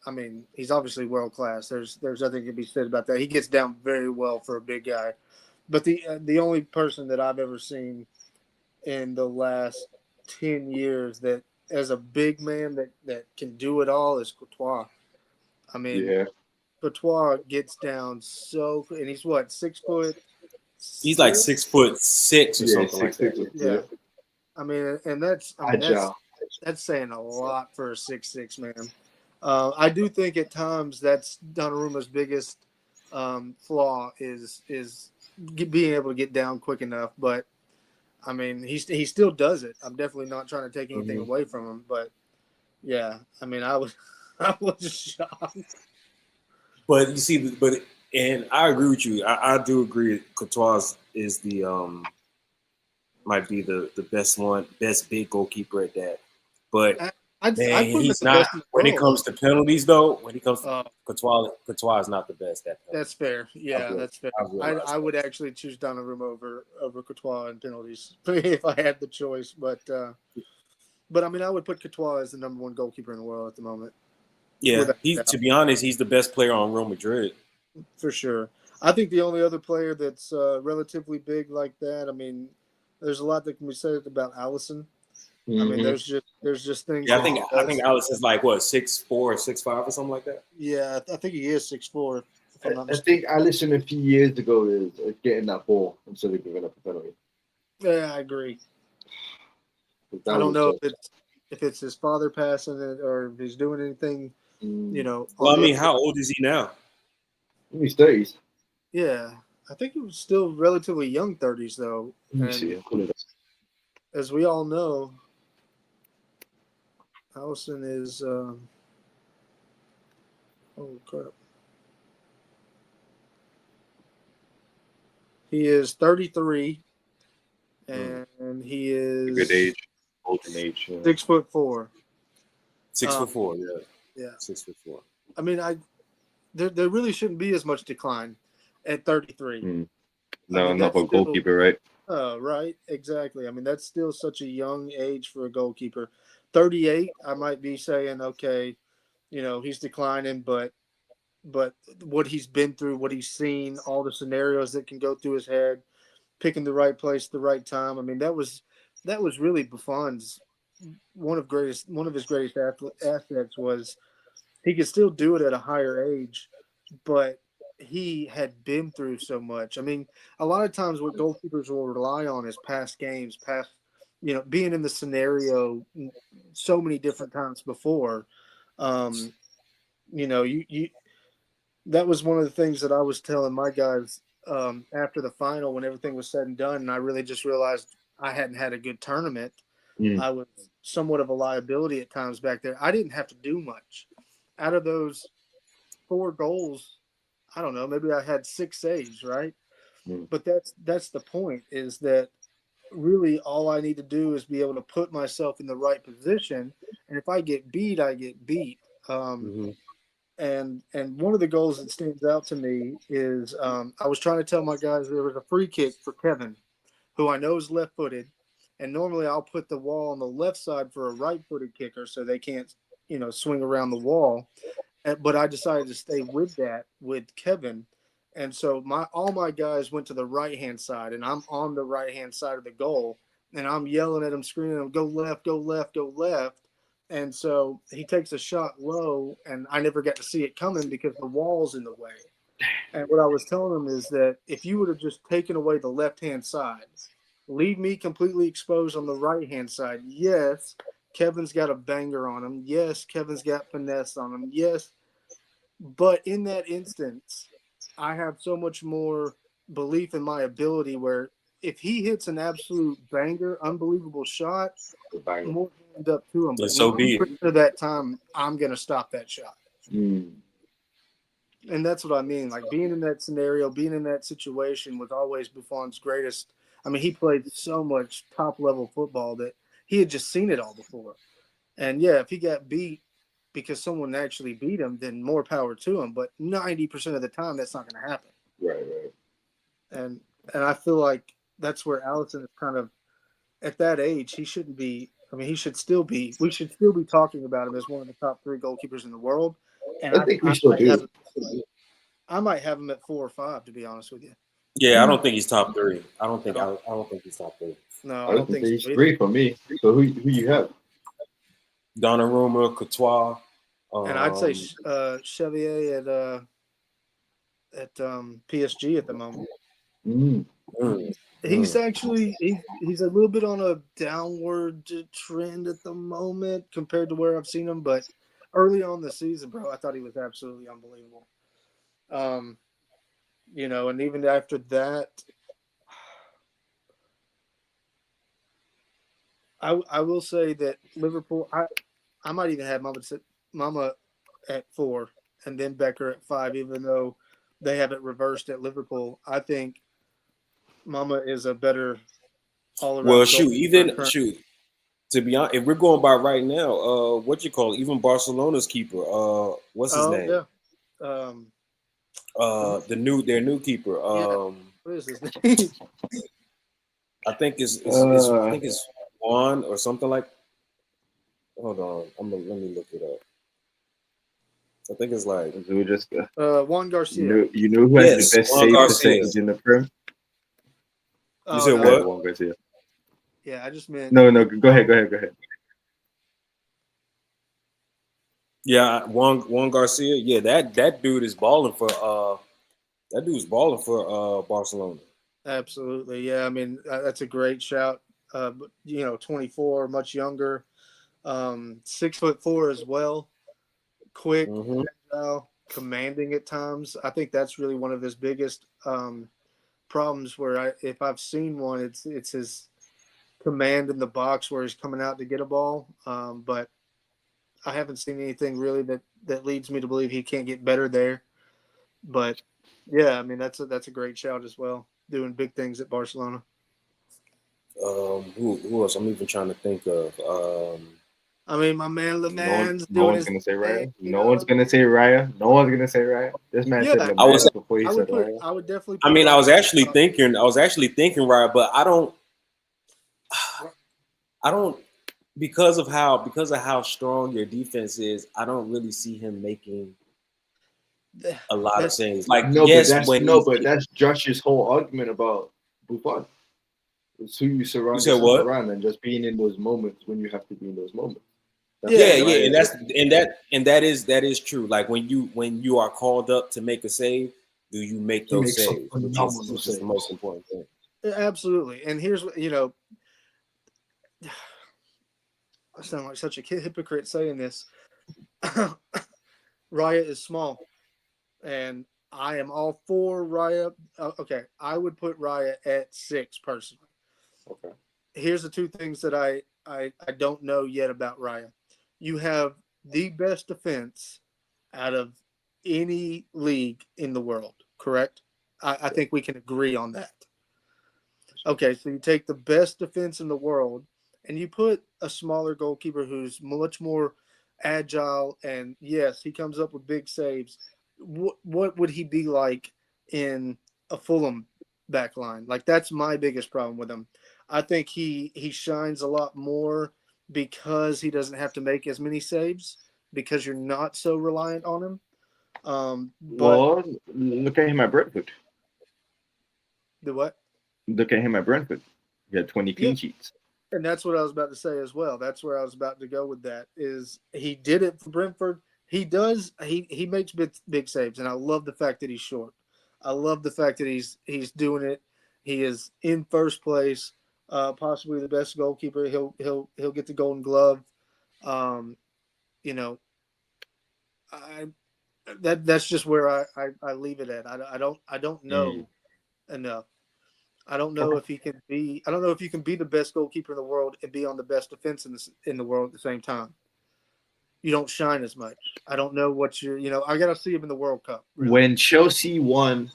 obviously world class. There's nothing to be said about that. He gets down very well for a big guy, but the only person that I've ever seen in the last 10 years that as a big man that can do it all is Courtois. I mean, Yeah. Courtois gets down so, and he's what, 6 foot? He's like 6'6" or something like that. Yeah. I mean, and that's saying a lot for a 6'6" man. I do think at times that's Donnarumma's biggest flaw is being able to get down quick enough. But I mean, he still does it. I'm definitely not trying to take anything away from him. But yeah, I mean, I was shocked. But you see, and I agree with you. I do agree. Courtois is the might be the best big goalkeeper at that. But man, he's not when it comes to penalties though. When it comes to Courtois is not the best at penalties. That's fair. Yeah, that's fair. I would actually choose Donnarumma over Courtois in penalties if I had the choice. But I mean, I would put Courtois as the number one goalkeeper in the world at the moment. Yeah, to be honest, he's the best player on Real Madrid. For sure. I think the only other player that's relatively big like that, I mean, there's a lot that can be said about Alisson. I mean, there's just things. Yeah, I think Alisson is like what 6'4" or 6'5" or something like that. Yeah, I think he is 6'4". I think Alisson a few years ago is getting that ball instead of giving up a penalty. Yeah, I agree. I don't know if it's his father passing it or if he's doing anything. Well, I mean, how old is he now? He's 30s. Yeah, I think he was still relatively young 30s though. As we all know, Alisson is oh crap. He is 33 and he is good age, golden age. 6'4". 6'4", yeah. 6'4". I mean, there really shouldn't be as much decline at 33. No, I mean, not for a goalkeeper, right? Right, exactly. I mean, that's still such a young age for a goalkeeper. 38, I might be saying, okay, he's declining, but what he's been through, what he's seen, all the scenarios that can go through his head, picking the right place, the right time. I mean, that was really Buffon's one of his greatest assets was he could still do it at a higher age, but he had been through so much. I mean, a lot of times what goalkeepers will rely on is past games, being in the scenario so many different times before. You that was one of the things that I was telling my guys after the final when everything was said and done, and I really just realized I hadn't had a good tournament. I was somewhat of a liability at times back there. I didn't have to do much. Out of those 4 goals, I don't know, maybe I had 6 saves, right? But that's the point, is that really all I need to do is be able to put myself in the right position, and if I get beat, I get beat. And And one of the goals that stands out to me is I was trying to tell my guys there was a free kick for Kevin, who I know is left-footed, and normally I'll put the wall on the left side for a right-footed kicker so they can't, swing around the wall. But I decided to stay with that with Kevin, and so all my guys went to the right-hand side, and I'm on the right-hand side of the goal, and I'm yelling at him, screaming at him, "Go left, go left, go left." And so he takes a shot low, and I never got to see it coming because the wall's in the way. And what I was telling him is that if you would have just taken away the left-hand side, leave me completely exposed on the right-hand side, yes, Kevin's got a banger on him. Yes, Kevin's got finesse on him. Yes, but in that instance, I have so much more belief in my ability where if he hits an absolute banger, unbelievable shot, Bang. more hands up to him. And But so be 90% it. of that time, I'm going to stop that shot. Mm. And that's what I mean. Like being in that scenario, being in that situation was always Buffon's greatest. I mean, he played so much top level football that he had just seen it all before. And yeah, if he got beat because someone actually beat him, then more power to him. But 90% of the time, that's not going to happen. Right. And I feel like that's where Allison is kind of at that age. He shouldn't be. I mean, he should still be. We should still be talking about him as one of the top 3 goalkeepers in the world. And I think we still do. I might have him at 4 or 5, to be honest with you. Yeah, I don't think he's top 3. I don't think he's top 3. No, I I don't think think so he's either. 3 for me. So who you have? Donnarumma, Courtois. And I'd say Chevier at PSG at the moment. Mm. He's actually he's a little bit on a downward trend at the moment compared to where I've seen him, but early on the season, bro, I thought he was absolutely unbelievable. And even after that, I will say that Liverpool, I might even have Mama at 4 and then Becker at 5, even though they have it reversed at Liverpool. I think Mama is a better all around. Well, to be honest, if we're going by right now, what you call it, even Barcelona's keeper, what's his name? Yeah. Their new keeper. What is his name? I think it's Juan or something like. Hold on, let me look it up. I think it's like So we just Juan Garcia. you know who has the best Juan save Garcia. percentage in the Prem? You said no. what? Juan Garcia. Yeah, I just meant No, go ahead. Yeah, Juan Garcia. Yeah, that dude is balling for Barcelona. absolutely. Yeah, I mean that's a great shout. 24, much younger, 6'4" as well, quick, Mm-hmm. agile, commanding at times. I think that's really one of his biggest problems. Where if I've seen one, it's his command in the box where he's coming out to get a ball. But I haven't seen anything really that leads me to believe he can't get better there. But yeah, I mean that's a great shout as well, doing big things at Barcelona. Who else? I'm even trying to think of. I mean, my man LeMans No doing one's his gonna say thing, Raya. No one's gonna say Raya. This man said Yeah, LeMans before he said Raya. I would definitely. I mean, I was actually thinking right, but I don't because of how strong your defense is. I don't really see him making a lot of things. Like but that's Josh's whole argument about Buffon. It's who you surround You said yourself what? around and just being in those moments when you have to be in those moments. Yeah, and that is true. Like when you are called up to make a save, do you make those saves? Which is the most important thing. Absolutely. And here's what I sound like such a hypocrite saying this. Raya is small, and I am all for Raya. Okay, I would put Raya at 6 personally. Okay. Here's the 2 things that I don't know yet about Raya. You have the best defense out of any league in the world, correct? I think we can agree on that. Okay, so you take the best defense in the world and you put a smaller goalkeeper who's much more agile, and yes, he comes up with big saves. What would he be like in a Fulham back line? Like, that's my biggest problem with him. I think he shines a lot more because he doesn't have to make as many saves because you're not so reliant on him. But Well, look at him at Brentford. the what? Look at him at Brentford. He had 20 Yeah, clean sheets. and that's what I was about to say as well. That's where I was about to go with that. Is he did it for Brentford? He does. He makes big saves, and I love the fact that he's short. I love the fact that he's doing it. He is in first place, possibly the best goalkeeper. He'll get the Golden Glove. Um, you know, I that's just where I leave it at. I don't Mm. know enough. I don't know Okay. if he can be. I don't know if you can be the best goalkeeper in the world and be on the best defense in the world at the same time. You don't shine as much. I don't know what you're. I got to see him in the World Cup. Really. When Chelsea won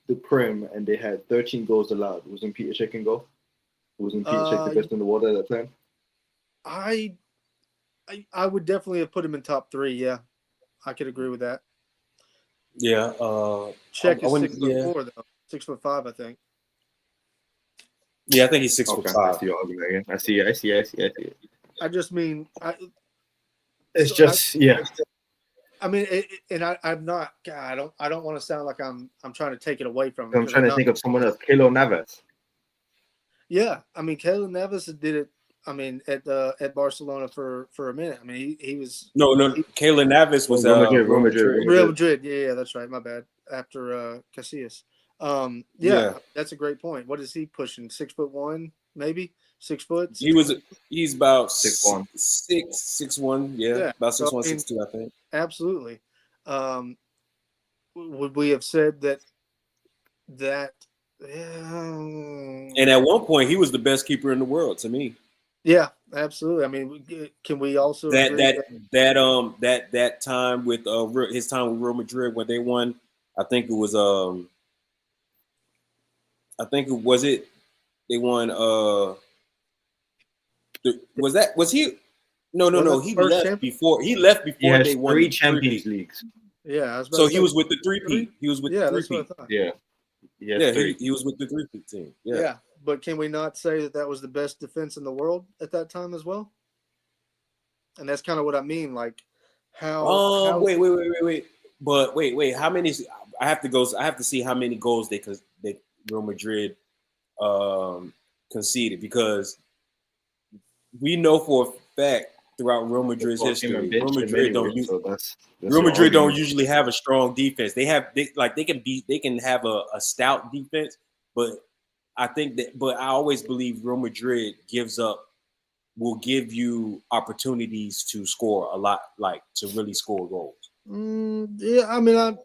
the Prem and they had 13 goals allowed, wasn't Peter Cech in goal? Wasn't Peter Cech the best in the world at that time? I I would definitely have put him in top three. Yeah, I could agree with that. Yeah. Czech I is wouldn't. 6'4" though. 6'5", I think. Yeah, I think he's 6 foot Okay, I five. see your argument again. I see it. I just mean It's so just, yeah. I mean, I'm not. God, I don't want to sound like I'm trying to take it away from him I'm because I'm trying to not. think of someone else. Keylor Navas. Yeah, I mean, Keylor Navas did it. I mean, at Barcelona for a minute. I mean, he was No, Kayla Navis was Real Madrid, Real Real Madrid, Madrid. Real Real Madrid. Madrid. Yeah, that's right. My bad. After Casillas. Yeah. That's a great point. What is he pushing? 6'1", maybe 6 foot. He's about 6'1". 6'1". Yeah, Yeah. about So 6'1", I mean, 6'2", I think. absolutely. Um, would we have said that? And at one point, he was the best keeper in the world to me. Yeah, absolutely. I mean, can we also That agree that that? that time with his time with Real Madrid when they won, I think it was I think it was it they won was he no Was that he the first left champion? before He they has won 3 the Champions three-peat. Leagues. Yeah, I was about So to he say was with the three. three-peat. He was with the Yeah, that's what three-peat. I thought. Yeah, he has Yeah, 3. he was with the three-peat team. Yeah. Yeah, but can we not say that was the best defense in the world at that time as well? And that's kind of what I mean. Like, how Wait. But wait. How many? I have to go. I have to see how many goals they Real Madrid conceded because we know for a fact throughout Real Madrid's Well, came and history, benched him anyway, so that's Real your Madrid don't argument. usually have a strong defense. They can have a stout defense, but I always believe Real Madrid will give you opportunities to score a lot, like to really score goals. Yeah, I mean,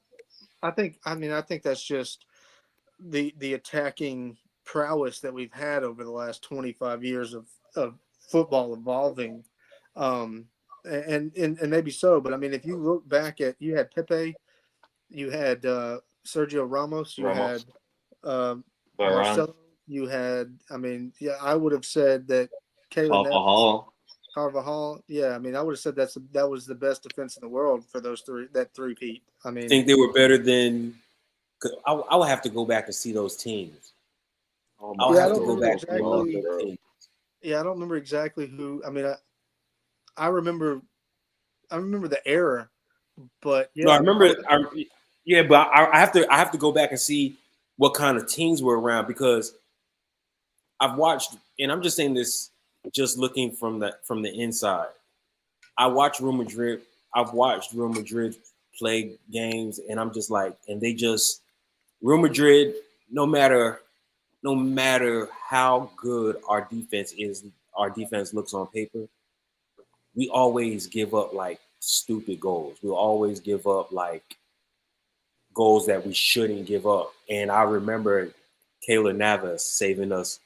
I think that's just the attacking prowess that we've had over the last 25 years of football evolving. And maybe so, but I mean, if you look back at, you had Pepe, you had Sergio Ramos, you had Ramos, Varane, Marcelo, you had. I mean, yeah, I would have said that Kayla Neves, Carvajal. Carvajal. Yeah, I mean, I would have said that was the best defense in the world for those three. That three-peat. I I mean, think they were better than. I would have to go back and see those teams. Oh I my would yeah, I have to don't go remember back and look exactly. at those teams. Yeah, I don't remember exactly who. I mean, I remember. I remember the era, but No, I yeah, remember. Yeah, but I have to go back and see what kind of teams were around because I've watched, and I'm just saying this, just looking from the inside. I watch Real Madrid. I've watched Real Madrid play games, and I'm just like, and they just Real Madrid. No matter how good our defense looks on paper. We always give up like stupid goals. We always give up like goals that we shouldn't give up. And I remember Kayla Navas saving us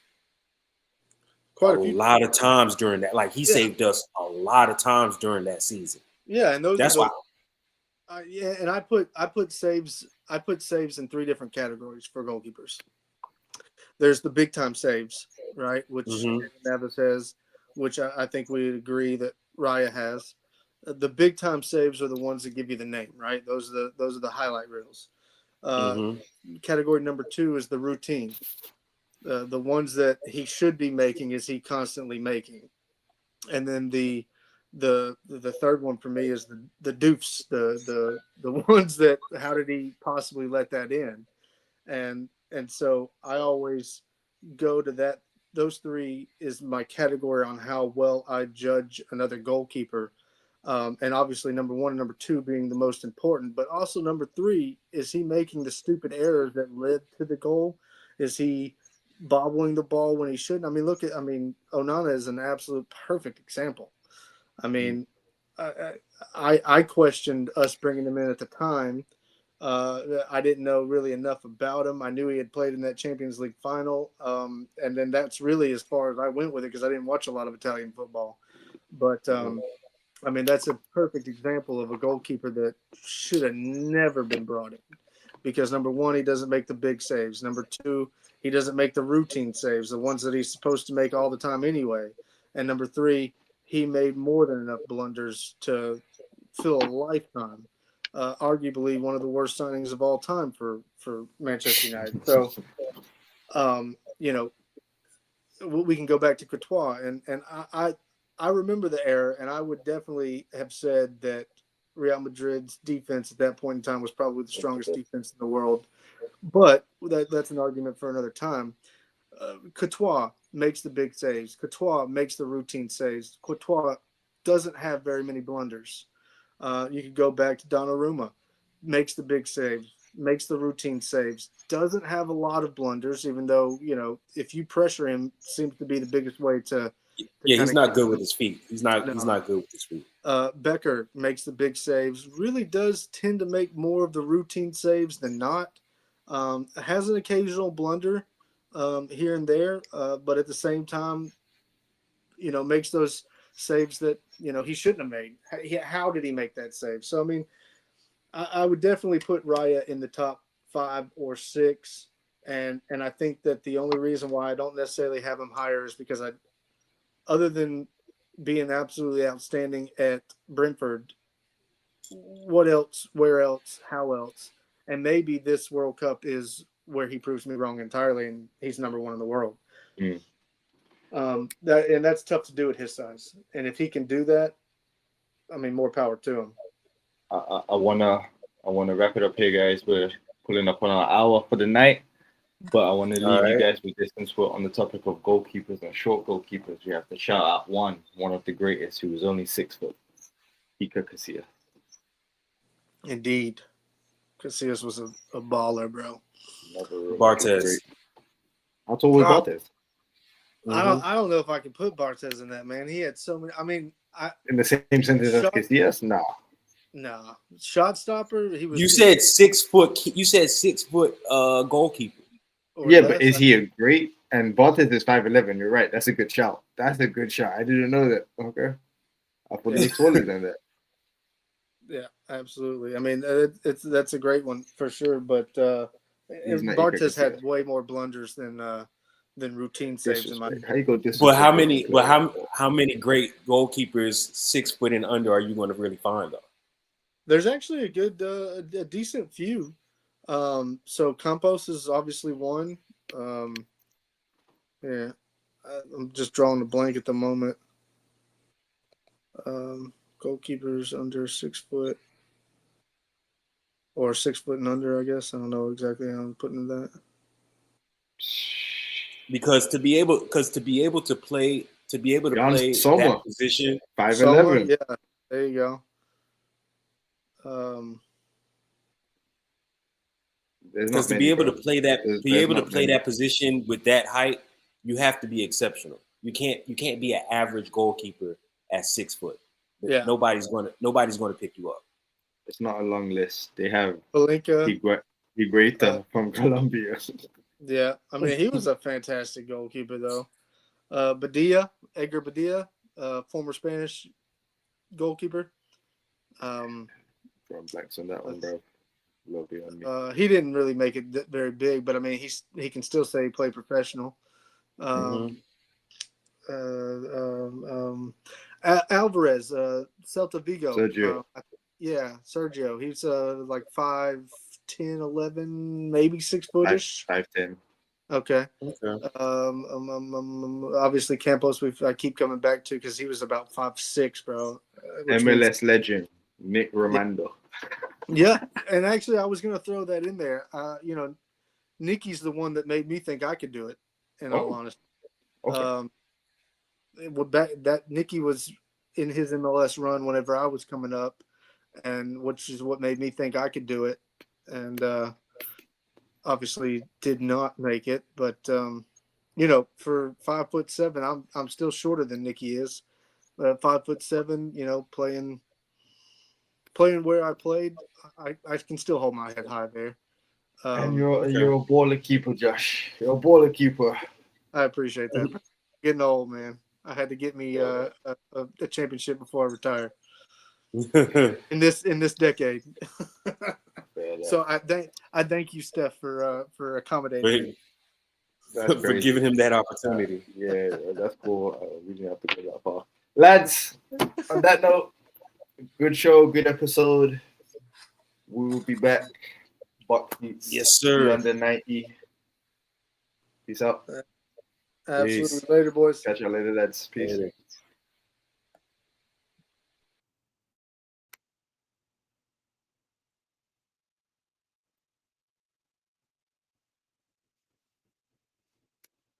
a quite a few. lot of times during that. Like he Yeah, saved us a lot of times during that season. yeah, and those are That's the. why. Yeah, and I put saves in three different categories for goalkeepers. There's the big time saves, right, which Mm-hmm. Neves has, which I think we agree that Raya has. The big time saves are the ones that give you the name, right? Those are the highlight reels. Category number 2 is the routine. The ones that he should be making is he constantly making. And then the third one for me is the doofs, the ones that how did he possibly let that in? And so I always go to that. Those three is my category on how well I judge another goalkeeper. And obviously number 1 and number 2 being the most important, but also number 3, is he making the stupid errors that led to the goal? Is he bobbling the ball when he shouldn't? Onana is an absolute perfect example. I mean, I questioned us bringing him in at the time. I didn't know really enough about him. I knew he had played in that Champions League final. And then that's really as far as I went with it because I didn't watch a lot of Italian football. But, that's a perfect example of a goalkeeper that should have never been brought in because, number 1, he doesn't make the big saves. Number 2, he doesn't make the routine saves, the ones that he's supposed to make all the time anyway. And number 3, he made more than enough blunders to fill a lifetime. Arguably one of the worst signings of all time for Manchester United. So, we can go back to Courtois, and I remember the era, and I would definitely have said that Real Madrid's defense at that point in time was probably the strongest defense in the world. But that's an argument for another time. Courtois makes the big saves. Courtois makes the routine saves. Courtois doesn't have very many blunders. You could go back to Donnarumma, makes the big saves, makes the routine saves, doesn't have a lot of blunders, even though, if you pressure him, seems to be the biggest way to Yeah, kind he's of not good with his feet. He's not good with his feet. Becker makes the big saves, really does tend to make more of the routine saves than not. Has an occasional blunder here and there, but at the same time, makes those saves that, he shouldn't have made. How did he make that save? So, I would definitely put Raya in the top 5 or 6. And I think that the only reason why I don't necessarily have him higher is because other than being absolutely outstanding at Brentford, what else, where else, how else? And maybe this World Cup is where he proves me wrong entirely and he's number 1 in the world. That's tough to do at his size. And if he can do that, more power to him. I wanna wrap it up here, guys. We're pulling up on our hour for the night, but I want to leave you guys with this. Since we're on the topic of goalkeepers and short goalkeepers, we have to shout out one of the greatest, who was only 6 foot, Iker Casillas. Indeed, Casillas was a baller, bro. Barthez. How tall was Barthez? I don't know if I can put Barthez in that, man. He had so many. In the same sentence as Casillas? Nah. Shot stopper. He was. You said 6 foot. You said 6 foot goalkeeper. Yeah, but is he a great? And Barthez is 5'11". You're right. That's a good shout. I didn't know that. Okay, I thought he was taller than that. Yeah, absolutely. That's a great one for sure. But Barthez had way more blunders than routine saves in my. How you go But how many? But how many great goalkeepers 6 foot and under are you going to really find though? There's actually a decent few. So Campos is obviously one. Yeah, I'm just drawing a blank at the moment. Goalkeepers under 6 foot or 6 foot and under, I guess. I don't know exactly how I'm putting that. Because to be able to play that position, 5'11". Yeah, there you go. Because to be able to play that position with that height, you have to be exceptional. You can't be an average goalkeeper at 6 foot. Yeah, nobody's going to pick you up. It's not a long list. They have Palinka, Higuita from Colombia. Yeah, he was a fantastic goalkeeper though. Edgar Badilla, former Spanish goalkeeper. Drawing blanks on that one, bro. He didn't really make it very big, but he can still say he played professional. Alvarez, Celta Vigo. Sergio. Yeah, Sergio. He's like 5'10", 11, maybe 6-footish. 5'10". Okay. Okay. Obviously Campos. I keep coming back to because he was about 5'6", bro. Which means MLS legend Nick Romando. yeah. And actually, I was gonna throw that in there. Nicky's the one that made me think I could do it. In all honesty, Okay. that Nicky was in his MLS run whenever I was coming up, and which is what made me think I could do it. And obviously did not make it, but for 5'7", I'm still shorter than Nicky is. 5'7", playing where I played, I can still hold my head high there. And Okay. you're a baller keeper, Josh. You're a baller keeper. I appreciate that. Getting old, man. I had to get me a championship before I retire in this decade. So I thank you, Steph, for accommodating me. That's For crazy. giving him that opportunity. Yeah, that's cool. We didn't have to go that far. Lads, on that note, good show, good episode. We will be back. Buck Beats. Yes, sir. Under 90. Peace out. Absolutely. Peace. Later, boys. Catch you later, lads. Peace. Later.